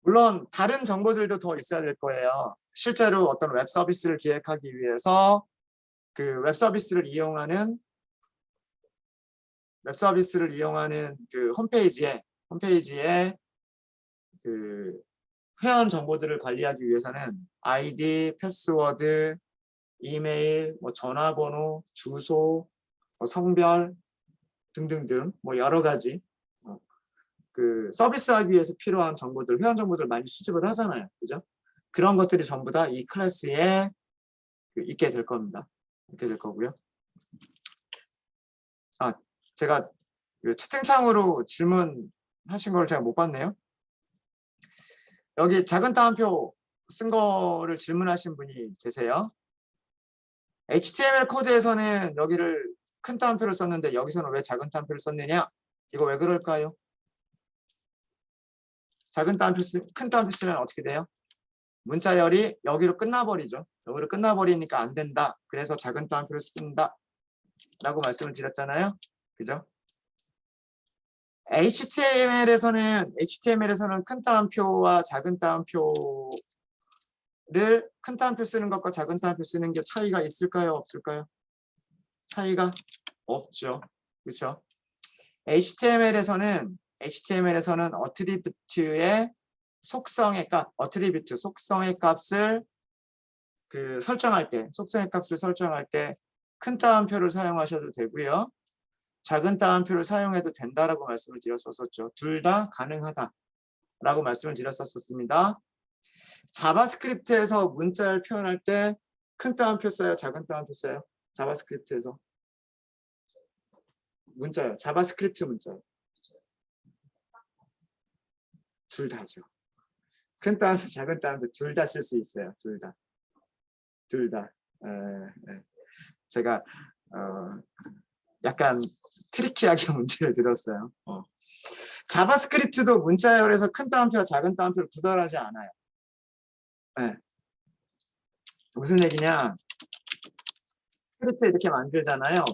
[SPEAKER 1] 물론 다른 정보들도 더 있어야 될 거예요. 실제로 어떤 웹 서비스를 기획하기 위해서 그 웹 서비스를 이용하는 그 홈페이지에 그 회원 정보들을 관리하기 위해서는 아이디, 패스워드, 이메일, 뭐 전화번호, 주소, 뭐 성별 등등등 뭐 여러 가지 그 서비스하기 위해서 필요한 정보들, 회원 정보들 많이 수집을 하잖아요. 그죠? 그런 것들이 전부 다 이 클래스에 있게 될 겁니다. 있게 될 거고요. 제가 채팅창으로 질문하신 걸 제가 못 봤네요. 여기 작은 따옴표 쓴 거를 질문하신 분이 계세요. HTML 코드에서는 여기를 큰 따옴표를 썼는데 여기서는 왜 작은 따옴표를 썼느냐? 이거 왜 그럴까요? 큰 따옴표 쓰면 어떻게 돼요? 문자열이 여기로 끝나버리죠. 여기로 끝나버리니까 안 된다. 그래서 작은 따옴표를 쓴다. 라고 말씀을 드렸잖아요. 그죠? HTML에서는 큰 따옴표와 작은 따옴표를 큰 따옴표 쓰는 것과 작은 따옴표 쓰는 게 차이가 있을까요? 없을까요? 차이가 없죠. 그렇죠? HTML에서는 어트리뷰트의 속성의 값을 설정할 때 큰 따옴표를 사용하셔도 되고요. 작은 따옴표를 사용해도 된다라고 말씀을 드렸었죠. 둘 다 가능하다라고 말씀을 드렸었습니다. 자바스크립트에서 문자를 표현할 때 큰 따옴표 써요? 작은 따옴표 써요? 자바스크립트에서 문자요. 자바스크립트 문자요. 둘 다죠. 큰 따옴표, 작은 따옴표 둘 다 쓸 수 있어요. 둘 다. 제가 약간 트리키하게 문제를 드렸어요. 자바스크립트도 문자열에서 큰 따옴표와 작은 따옴표를 구별하지 않아요. 네. 무슨 얘기냐? 스크립트 이렇게 만들잖아요.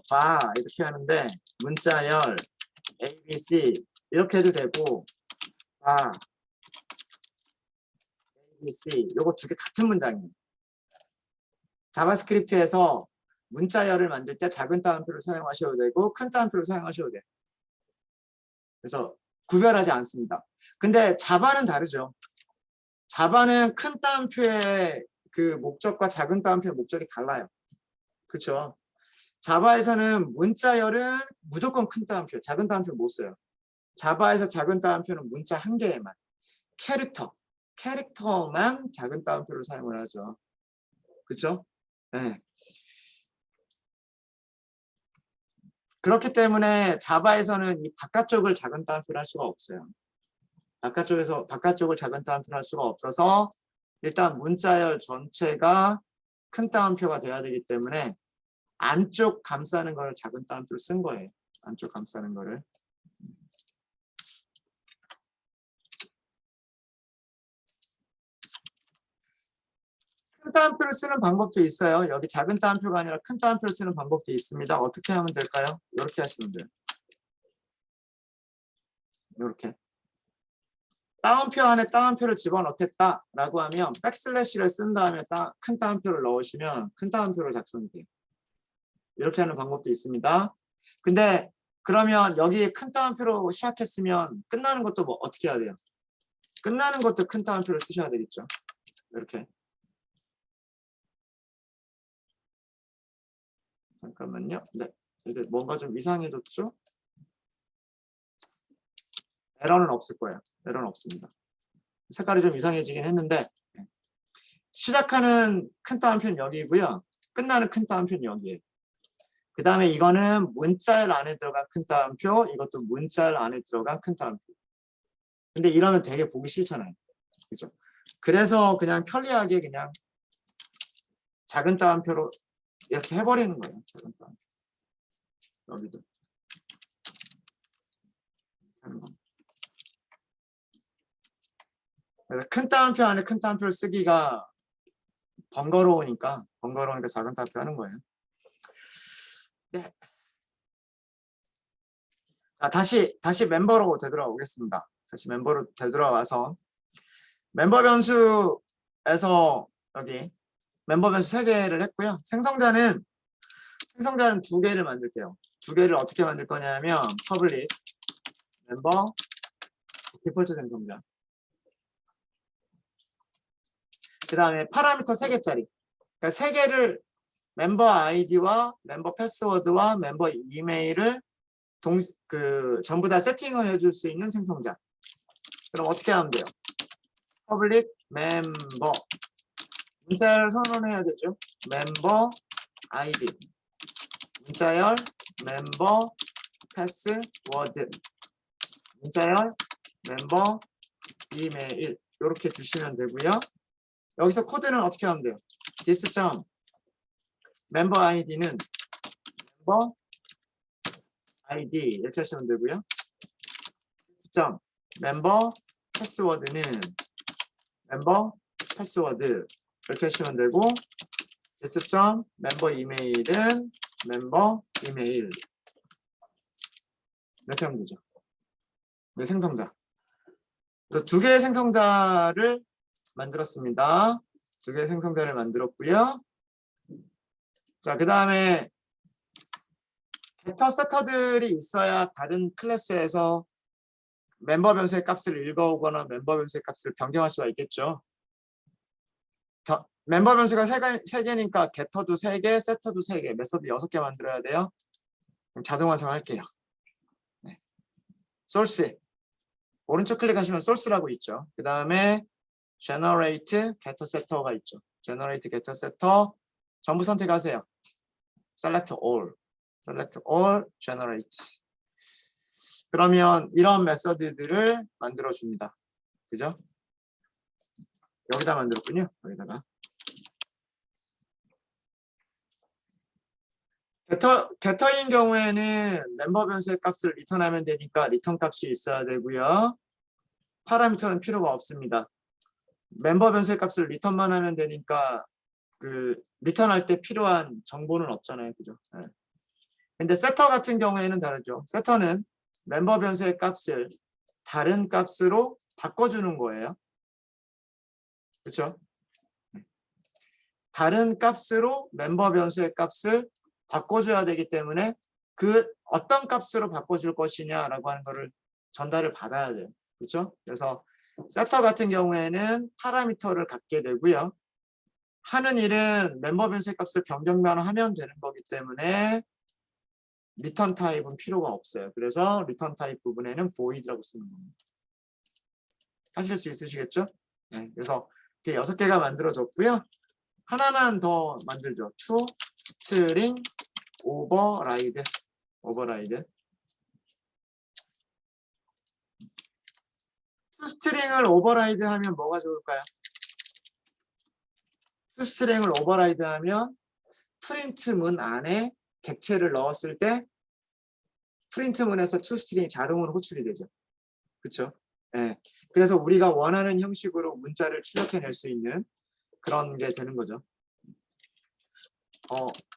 [SPEAKER 1] 이렇게 하는데 문자열 ABC 이렇게 해도 되고 ABC 요거 두 개 같은 문장이에요. 자바스크립트에서 문자열을 만들 때 작은 따옴표를 사용하셔도 되고 큰 따옴표를 사용하셔도 돼요. 그래서 구별하지 않습니다. 근데 자바는 다르죠. 자바는 큰 따옴표의 그 목적과 작은 따옴표의 목적이 달라요. 그렇죠? 자바에서는 문자열은 무조건 큰 따옴표, 작은 따옴표 못 써요. 자바에서 작은 따옴표는 문자 한 개에만 캐릭터만 작은 따옴표를 사용을 하죠. 그렇죠? 네. 그렇기 때문에 자바에서는 이 바깥쪽을 작은 따옴표로 할 수가 없어요. 바깥쪽을 작은 따옴표로 할 수가 없어서 일단 문자열 전체가 큰 따옴표가 돼야 되기 때문에 안쪽 감싸는 거를 작은 따옴표로 쓴 거예요. 안쪽 감싸는 거를. 큰 따옴표를 쓰는 방법도 있어요. 여기 작은 따옴표가 아니라 큰 따옴표를 쓰는 방법도 있습니다. 어떻게 하면 될까요? 이렇게 하시면 돼요. 이렇게. 따옴표 안에 따옴표를 집어넣겠다라고 하면 백슬래시를 쓴 다음에 큰 따옴표를 넣으시면 큰 따옴표로 작성이 돼요. 이렇게 하는 방법도 있습니다. 근데 그러면 여기 큰 따옴표로 시작했으면 끝나는 것도 뭐 어떻게 해야 돼요? 끝나는 것도 큰 따옴표를 쓰셔야 되겠죠. 이렇게. 잠깐만요. 네. 이게 뭔가 좀 이상해졌죠? 에러는 없을 거예요. 에러는 없습니다. 색깔이 좀 이상해지긴 했는데 시작하는 큰 따옴표는 여기고요. 끝나는 큰 따옴표는 여기에요. 그 다음에 이거는 문자열 안에 들어간 큰 따옴표, 이것도 문자열 안에 들어간 큰 따옴표. 근데 이러면 되게 보기 싫잖아요. 그죠? 그래서 그냥 편리하게 그냥 작은 따옴표로 이렇게 해버리는 거예요. 작은 따옴표. 여기도. 그래서 큰 따옴표 안에 큰 따옴표를 쓰기가 번거로우니까 작은 따옴표 하는 거예요. 네. 자, 다시 멤버로 되돌아 오겠습니다. 다시 멤버로 되돌아와서 멤버 변수에서 여기 멤버 변수 3개를 했고요. 생성자는 2개를 만들게요. 2개를 어떻게 만들 거냐면 public 멤버 디폴트 생성자. 그 다음에 파라미터 3개짜리. 그러니까 3개를 멤버 아이디와 멤버 패스워드와 멤버 이메일을 전부 다 세팅을 해줄 수 있는 생성자. 그럼 어떻게 하면 돼요? public 멤버 문자열 선언해야 되죠. 멤버 아이디 문자열 멤버 패스워드 문자열 멤버 이메일 이렇게 주시면 되고요. 여기서 코드는 어떻게 하면 돼요? this 멤버 아이디는 멤버 아이디 이렇게 하시면 되고요. this 멤버 패스워드는 멤버 패스워드 이렇게 하시면 되고 this 멤버 이메일은 멤버 이메일 이렇게 하면 되죠. 네, 생성자. 2개의 생성자를 만들었습니다. 2개의 생성자를 만들었고요. 자, 그 다음에 게터 세터들이 있어야 다른 클래스에서 멤버 변수의 값을 읽어오거나 멤버 변수의 값을 변경할 수가 있겠죠. 멤버 변수가 3개니까 게터도 3개, 세터도 3개, 메서드 6개 만들어야 돼요. 그럼 자동 완성할게요. 네. source 오른쪽 클릭하시면 source라고 있죠. 그 다음에 generate getter setter가 있죠. generate getter setter 전부 선택하세요. select all generate. 그러면 이런 메서드들을 만들어 줍니다. 그죠? 여기다 만들었군요. 여기다가 게터인 경우에는 멤버 변수의 값을 리턴하면 되니까 리턴 값이 있어야 되고요. 파라미터는 필요가 없습니다. 멤버 변수의 값을 리턴만 하면 되니까 리턴할 때 필요한 정보는 없잖아요. 그죠? 네. 근데 세터 같은 경우에는 다르죠. 세터는 멤버 변수의 값을 다른 값으로 바꿔주는 거예요. 그렇죠? 다른 값으로 멤버 변수의 값을 바꿔줘야 되기 때문에 어떤 값으로 바꿔줄 것이냐라고 하는 거를 전달을 받아야 돼요. 그렇죠? 그래서 세터 같은 경우에는 파라미터를 갖게 되고요. 하는 일은 멤버 변수의 값을 변경만 하면 되는 거기 때문에 리턴 타입은 필요가 없어요. 그래서 리턴 타입 부분에는 void라고 쓰는 겁니다. 하실 수 있으시겠죠? 네, 그래서 이렇게 6개가 만들어졌고요. 하나만 더 만들죠. to string override. 오버라이드. toString을 오버라이드 하면 뭐가 좋을까요? toString을 오버라이드 하면 프린트 문 안에 객체를 넣었을 때 프린트 문에서 toString이 자동으로 호출이 되죠. 그렇죠? 네. 그래서 우리가 원하는 형식으로 문자를 출력해낼 수 있는 그런 게 되는 거죠.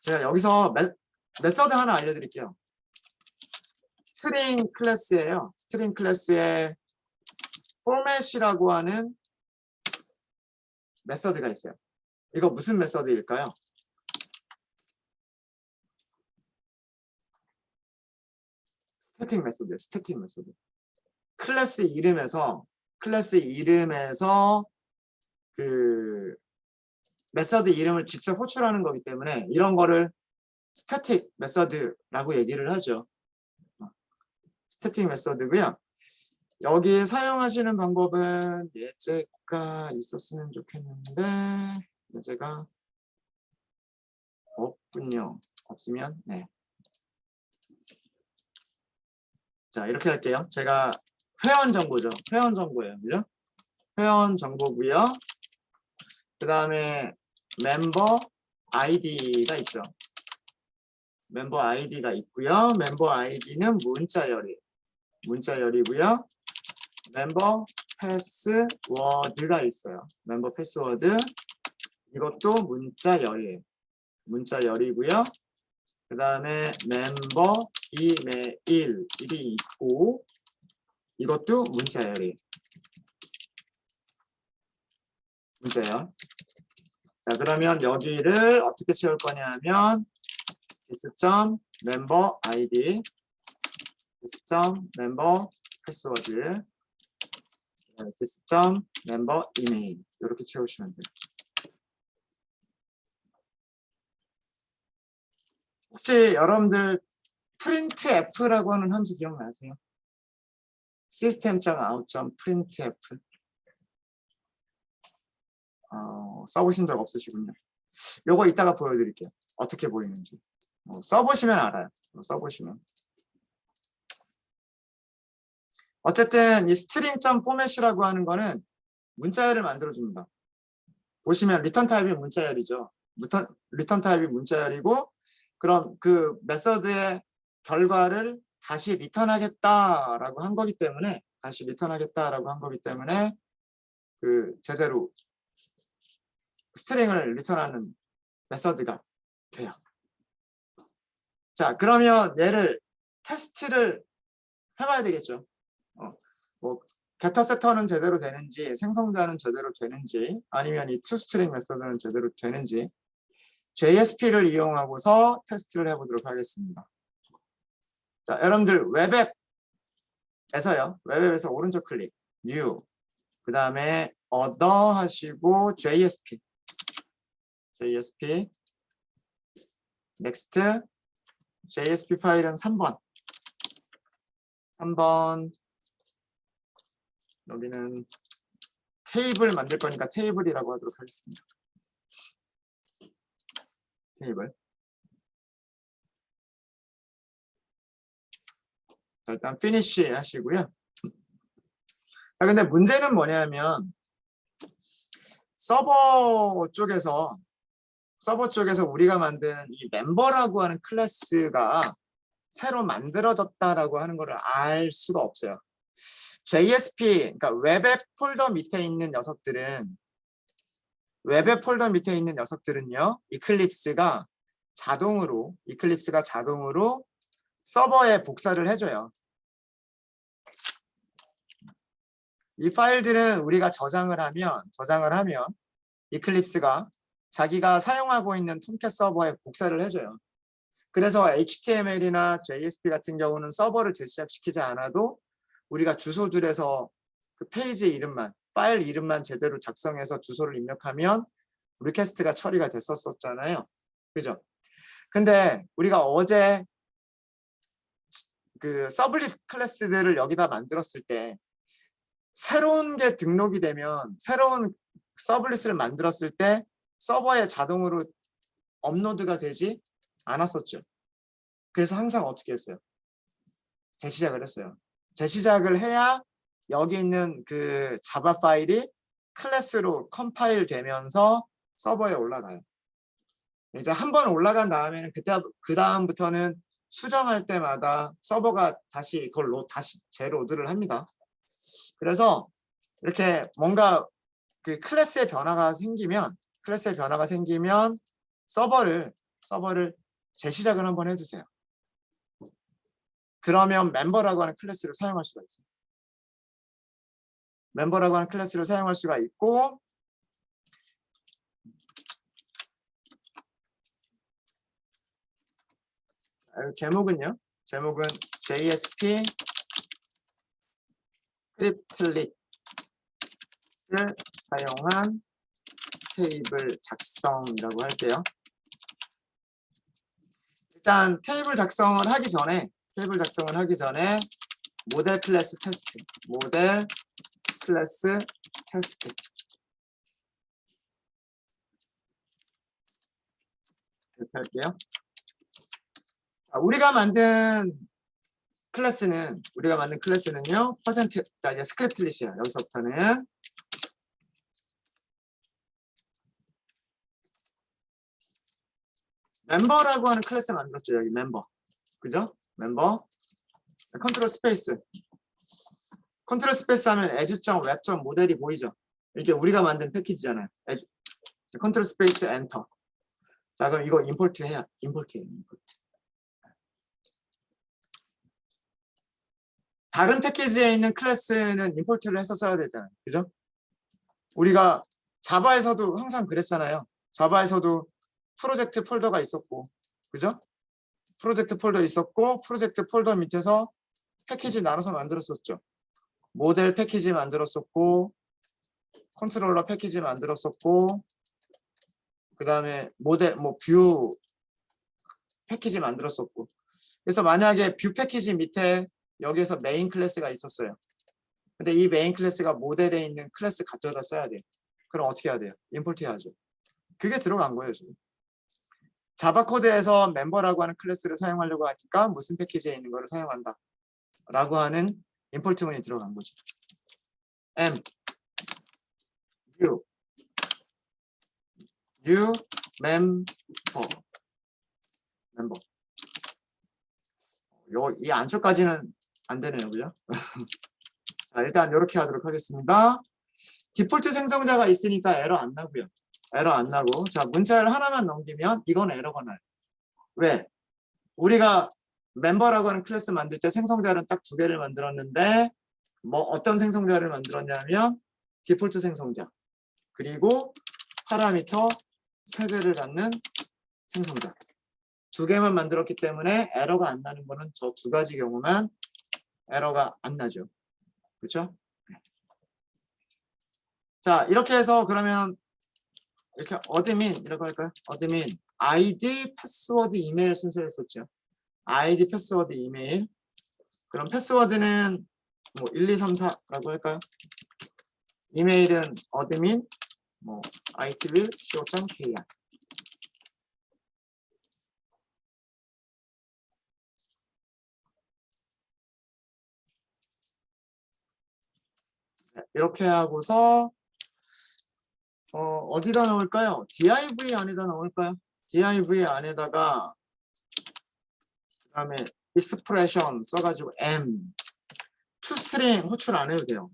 [SPEAKER 1] 제가 여기서 메서드 하나 알려드릴게요. 스트링 클래스예요. 스트링 클래스에 format이라고 하는 메서드가 있어요. 이거 무슨 메서드일까요? 스태틱 메소드, 스태틱 메소드. 클래스 이름에서 그 메서드 이름을 직접 호출하는 거기 때문에 이런 거를 스태틱 메서드라고 얘기를 하죠. 스태틱 메서드고요. 여기 사용하시는 방법은 예제가 있었으면 좋겠는데 예제가 없군요. 없으면 네. 자, 이렇게 할게요. 제가 회원 정보죠. 회원 정보예요. 그죠? 회원 정보고요. 그 다음에 멤버 아이디가 있죠. 멤버 아이디가 있고요. 멤버 아이디는 문자열이고요. 멤버 패스워드가 있어요. 멤버 패스워드 이것도 문자열이고요. 그 다음에 멤버 이메일이 있고 이것도 문자열. 자, 그러면 여기를 어떻게 채울 거냐면 this.member_id this.member_password this.member_email 이렇게 채우시면 돼요. 혹시 여러분들 printf라고 하는 함수 기억나세요? system.out.printf 써보신 적 없으시군요. 요거 이따가 보여드릴게요. 어떻게 보이는지. 써보시면 알아요. 써보시면. 어쨌든 이 string.format이라고 하는 거는 문자열을 만들어줍니다. 보시면 리턴 타입이 문자열이죠. 리턴 타입이 문자열이고 그럼 그 메서드의 결과를 다시 리턴하겠다라고 한 거기 때문에 그 제대로 스트링을 리턴하는 메서드가 돼요. 자, 그러면 얘를 테스트를 해봐야 되겠죠. 뭐 게터 세터는 제대로 되는지 생성자는 제대로 되는지 아니면 이 toString 메서드는 제대로 되는지 JSP를 이용하고서 테스트를 해보도록 하겠습니다. 자, 여러분들 웹앱에서 오른쪽 클릭 New 그 다음에 Other 하시고 JSP Next JSP 파일은 3번 여기는 테이블 만들 거니까 테이블이라고 하도록 하겠습니다. 테이블. 자, 일단 finish 하시고요. 자, 근데 문제는 뭐냐면 서버 쪽에서 우리가 만든 이 멤버라고 하는 클래스가 새로 만들어졌다라고 하는 것을 알 수가 없어요. JSP, 그러니까 웹앱 폴더 밑에 있는 녀석들은요, 이클립스가 자동으로 서버에 복사를 해줘요. 이 파일들은 우리가 저장을 하면 이클립스가 자기가 사용하고 있는 톰캣 서버에 복사를 해줘요. 그래서 HTML이나 JSP 같은 경우는 서버를 재시작시키지 않아도 우리가 주소줄에서 그 페이지 이름만, 파일 이름만 제대로 작성해서 주소를 입력하면 리퀘스트가 처리가 됐었잖아요. 그죠? 근데 우리가 어제 그 서블릿 클래스들을 여기다 만들었을 때 새로운 게 등록이 되면 새로운 서블릿을 만들었을 때 서버에 자동으로 업로드가 되지 않았었죠. 그래서 항상 어떻게 했어요? 재시작을 했어요. 재시작을 해야 여기 있는 그 자바 파일이 클래스로 컴파일 되면서 서버에 올라가요. 이제 한 번 올라간 다음에는 그 다음부터는 수정할 때마다 서버가 다시 그걸로 다시 재로드를 합니다. 그래서 이렇게 뭔가 그 클래스의 변화가 생기면 서버를 재시작을 한번 해주세요. 그러면 멤버라고 하는 클래스를 사용할 수가 있어요. 멤버라고 하는 클래스를 사용할 수가 있고, 제목은요. 제목은 JSP 스크립틀릿을 사용한 테이블 작성이라고 할게요. 일단 테이블 작성을 하기 전에 모델 클래스 테스트 이렇게 할게요. 자, 우리가 만든 클래스는요 자, 이제 스크립틀릿이에요. 여기서부터는 멤버라고 하는 클래스 만들었죠. 여기 멤버, 그죠? 멤버 컨트롤 스페이스 하면 에듀.웹. 모델이 보이죠? 이게 우리가 만든 패키지잖아요. 컨트롤 스페이스 엔터. 자, 그럼 이거 임포트해요. 임포트. 다른 패키지에 있는 클래스는 임포트를 해서 써야 되잖아요. 그죠? 우리가 자바에서도 항상 그랬잖아요. 자바에서도 프로젝트 폴더가 있었고, 그죠? 프로젝트 폴더 밑에서 패키지 나눠서 만들었었죠. 모델 패키지 만들었었고, 컨트롤러 패키지 만들었었고, 그 다음에 모델, 뷰 패키지 만들었었고. 그래서 만약에 뷰 패키지 밑에 여기에서 메인 클래스가 있었어요. 근데 이 메인 클래스가 모델에 있는 클래스 가져다 써야 돼요. 그럼 어떻게 해야 돼요? 임포트 해야죠. 그게 들어간 거예요, 지금. 자바 코드에서 멤버라고 하는 클래스를 사용하려고 하니까 무슨 패키지에 있는 거를 사용한다 라고 하는 임포트문이 들어간 거죠. m new member 이 안쪽까지는 안 되네요, 그죠? 자, 일단 이렇게 하도록 하겠습니다. 디폴트 생성자가 있으니까 에러 안 나고요. 자, 문자를 하나만 넘기면 이건 에러가 나요. 왜? 우리가 멤버라고 하는 클래스 만들 때 생성자는 딱 2개를 만들었는데 어떤 생성자를 만들었냐면 디폴트 생성자 그리고 파라미터 3개를 갖는 생성자 2개만 만들었기 때문에 에러가 안 나는 거는 저 2가지 경우만 에러가 안 나죠. 그렇죠? 자, 이렇게 해서 그러면 이렇게 어드민이라고 할까요? 어드민 아이디, 패스워드, 이메일 순서를 썼죠. 아이디, 패스워드, 이메일. 그럼 패스워드는 1234라고 할까요? 이메일은 어드민 itv.co.kr. 이렇게 하고서 어디다 넣을까요? div 안에다 넣을까요? div 안에다가 그다음에 expression 써가지고 m toString 호출 안 해도 돼요.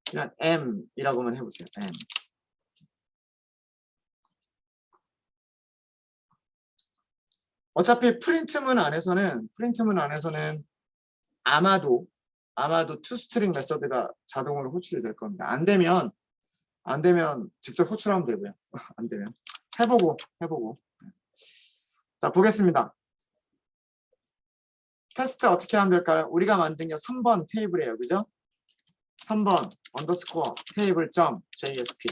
[SPEAKER 1] 그냥 m이라고만 해보세요. m. 어차피 프린트문 안에서는 아마도 toString 메서드가 자동으로 호출이 될 겁니다. 안 되면 직접 호출하면 되고요. 안 되면 해보고. 자, 보겠습니다. 테스트 어떻게 하면 될까요? 우리가 만든 게 3번 테이블이에요. 그죠? 3번 언더스코어 테이블.jsp.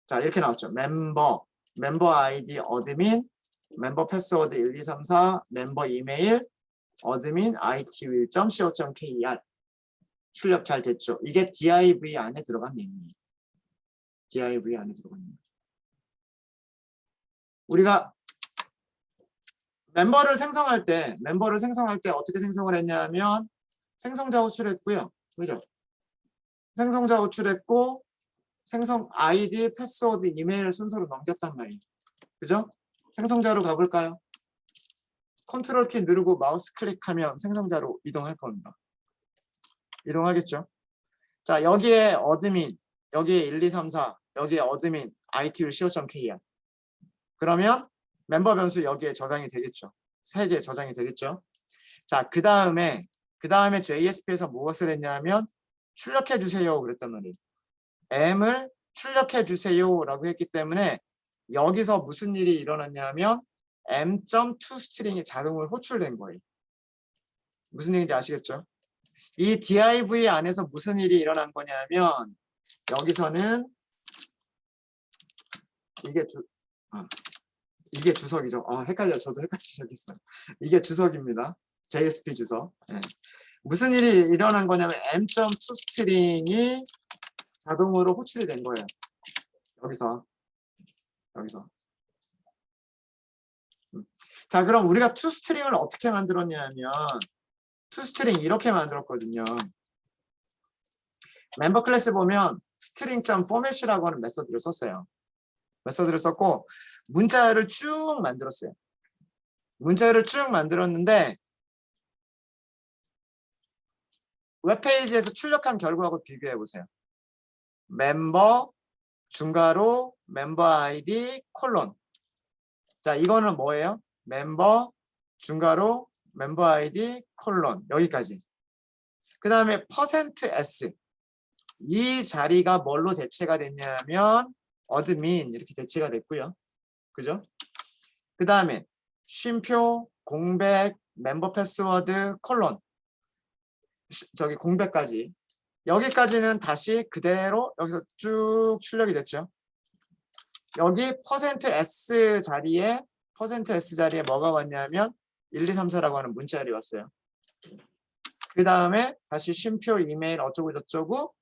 [SPEAKER 1] 자, 이렇게 나왔죠. 멤버 아이디 어드민, 멤버 패스워드 1234, 멤버 이메일, 어드민 itv.co.kr. 출력 잘 됐죠. 이게 div 안에 들어간 내용이에요. div 안에 들어간 내용. 우리가 멤버를 생성할 때 어떻게 생성을 했냐면 생성자 호출했고요. 그죠? 생성자 호출했고 생성 아이디, 패스워드, 이메일 순서로 넘겼단 말이에요. 그죠? 생성자로 가볼까요? 컨트롤 키 누르고 마우스 클릭하면 생성자로 이동할 겁니다. 이동하겠죠? 자, 여기에 어드민, 여기에 1, 2, 3, 4, 여기에 어드민, ITU.co.kr. 그러면 멤버 변수 여기에 저장이 되겠죠. 3개 저장이 되겠죠. 자, 그 다음에 JSP에서 무엇을 했냐면 출력해 주세요 그랬단 말이에요. M을 출력해 주세요라고 했기 때문에 여기서 무슨 일이 일어났냐면 M.toString이 자동으로 호출된 거예요. 무슨 얘기인지 아시겠죠? 이 div 안에서 무슨 일이 일어난 거냐면 여기서는 이게 주석이죠. 헷갈려. 저도 헷갈리기 시작했어요. 이게 주석입니다. JSP 주석. 네. 무슨 일이 일어난 거냐면 M.toString이 자동으로 호출이 된 거예요. 여기서. 자, 그럼 우리가 toString을 어떻게 만들었냐면 toString 이렇게 만들었거든요. 멤버 클래스 보면 string.format이라고 하는 메서드를 썼어요. 메서드를 썼고 문자열을 쭉 만들었어요. 문자열을 쭉 만들었는데 웹페이지에서 출력한 결과하고 비교해 보세요. 멤버 중괄호 멤버 아이디 콜론. 자, 이거는 뭐예요? 멤버 중괄호 멤버 아이디 콜론 여기까지. 그 다음에 %s 이 자리가 뭘로 대체가 됐냐면 어드민 이렇게 대체가 됐고요. 그죠? 그 다음에 쉼표 공백 멤버 패스워드 콜론 저기 공백까지 여기까지는 다시 그대로 여기서 쭉 출력이 됐죠. 여기 %s 자리에 뭐가 왔냐면 1, 2, 3, 4라고 하는 문자열이 왔어요. 그 다음에 다시 쉼표 이메일 어쩌고 저쩌고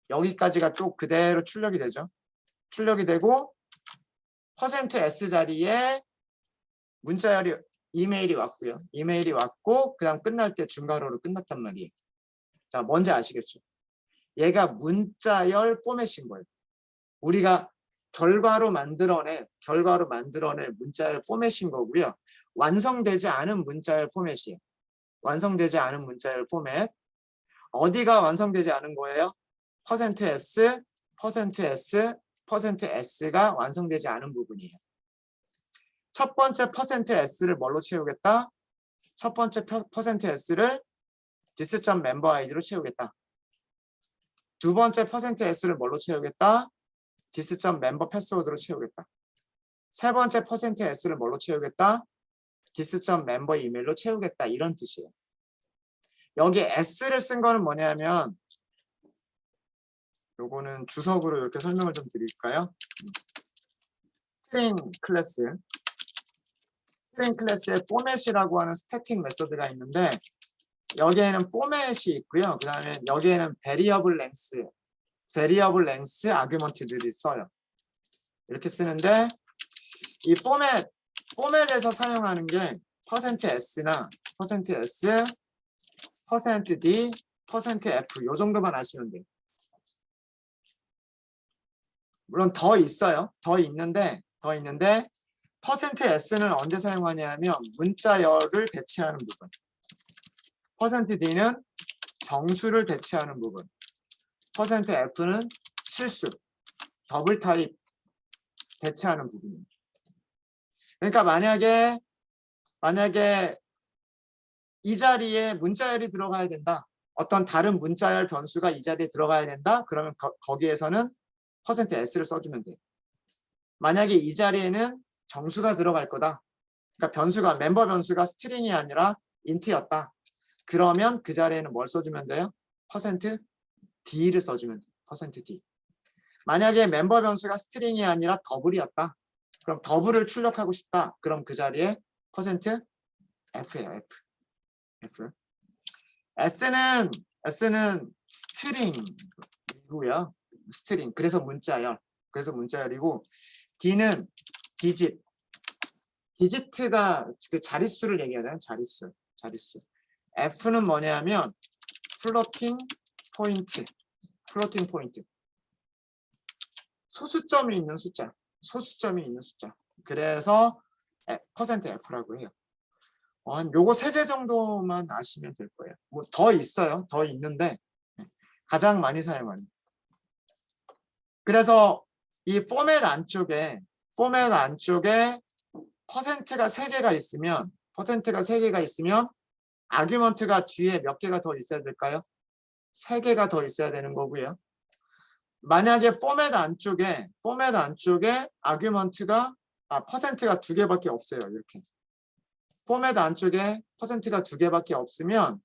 [SPEAKER 1] 여기까지가 또 그대로 출력이 되죠. 출력이 되고 %s 자리에 문자열이 이메일이 왔고요. 이메일이 왔고 그 다음 끝날 때 중괄호로 끝났단 말이에요. 자, 뭔지 아시겠죠? 얘가 문자열 포맷인 거예요. 우리가 결과로 만들어낼 문자열 포맷인 거고요. 완성되지 않은 문자열 포맷이에요. 완성되지 않은 문자열 포맷. 어디가 완성되지 않은 거예요? %s, %s가 완성되지 않은 부분이에요. 첫 번째 %s를 뭘로 채우겠다? 첫 번째 %s를 dis.memberID로 채우겠다. 두 번째 %s를 뭘로 채우겠다? dis.memberpassword로 채우겠다. 세 번째 %s를 뭘로 채우겠다? dis.memberemail로 채우겠다. 이런 뜻이에요. 여기 s를 쓴 거는 뭐냐면 요거는 주석으로 이렇게 설명을 좀 드릴까요? 스트링 클래스에 포맷이라고 하는 스태틱 메소드가 있는데 여기에는 포맷이 있고요. 그 다음에 여기에는 베리어블 랭스 아규먼트들이 써요. 이렇게 쓰는데 이 포맷에서 사용하는 게 %s나 %s, %d, %f 요 정도만 아시면 돼요. 물론 더 있어요. 더 있는데 %s는 언제 사용하냐면 문자열을 대체하는 부분. %d는 정수를 대체하는 부분. %f는 실수, 더블 타입 대체하는 부분입니다. 그러니까 만약에 이 자리에 문자열이 들어가야 된다. 어떤 다른 문자열 변수가 이 자리에 들어가야 된다. 그러면 거기에서는 %s를 써주면 돼요. 만약에 이 자리에는 정수가 들어갈 거다. 그러니까 멤버 변수가 스트링이 아니라 인트였다. 그러면 그 자리에는 뭘 써주면 돼요? %d를 써주면 돼요. %d. 만약에 멤버 변수가 스트링이 아니라 더블이었다. 그럼 더블을 출력하고 싶다. 그럼 그 자리에 %f예요. F. s는 스트링이고요. 스트링. 그래서 문자열이고 D는 디짓. 디지트가 그 자릿수를 얘기하잖아요. 자릿수. F는 뭐냐면 플로팅 포인트. 소수점이 있는 숫자. 그래서 %F라고 해요. 한 요거 3개 정도만 아시면 될 거예요. 뭐 더 있어요. 더 있는데 가장 많이 사용하는. 그래서 이 포맷 안쪽에 퍼센트가 3개가 있으면 아규먼트가 뒤에 몇 개가 더 있어야 될까요? 3개가 더 있어야 되는 거고요. 만약에 포맷 안쪽에 아규먼트가 퍼센트가 2개밖에 없어요. 이렇게. 포맷 안쪽에 퍼센트가 2개밖에 없으면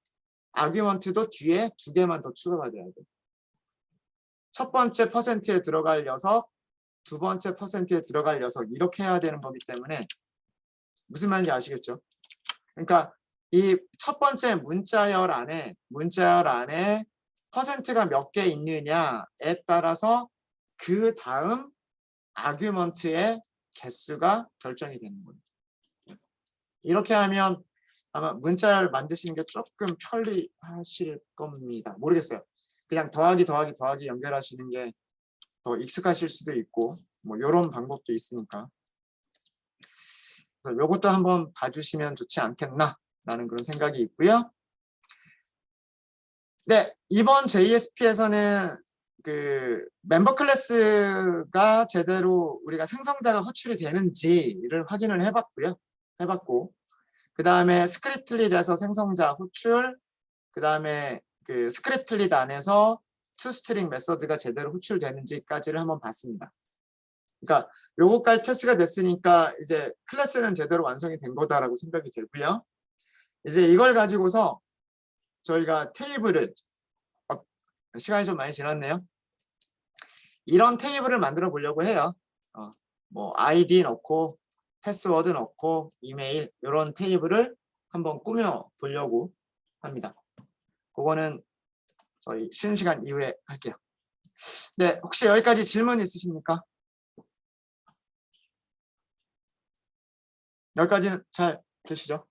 [SPEAKER 1] 아규먼트도 뒤에 2개만 더 추가가 돼야 돼요. 첫 번째 퍼센트에 들어갈 녀석, 두 번째 퍼센트에 들어갈 녀석 이렇게 해야 되는 거기 때문에 무슨 말인지 아시겠죠? 그러니까 이 첫 번째 문자열 안에 퍼센트가 몇 개 있느냐에 따라서 그 다음 아규먼트의 개수가 결정이 되는 거예요. 이렇게 하면 아마 문자열 만드시는 게 조금 편리하실 겁니다. 모르겠어요. 그냥 더하기 연결하시는 게 더 익숙하실 수도 있고 뭐 이런 방법도 있으니까. 그래서 이것도 한번 봐주시면 좋지 않겠나라는 그런 생각이 있고요. 네, 이번 JSP에서는 그 멤버 클래스가 제대로 우리가 생성자가 호출이 되는지를 확인을 해봤고 그 다음에 스크립트릿에서 생성자 호출, 그 다음에 그 스크립트릿 안에서 toString 메서드가 제대로 호출되는지까지를 한번 봤습니다. 그러니까 요거까지 테스트가 됐으니까 이제 클래스는 제대로 완성이 된 거다라고 생각이 되고요. 이제 이걸 가지고서 저희가 테이블을 시간이 좀 많이 지났네요. 이런 테이블을 만들어 보려고 해요. 뭐 아이디 넣고 패스워드 넣고 이메일 이런 테이블을 한번 꾸며 보려고 합니다. 그거는 저희 쉬는 시간 이후에 할게요. 네, 혹시 여기까지 질문 있으십니까? 여기까지는 잘 되시죠?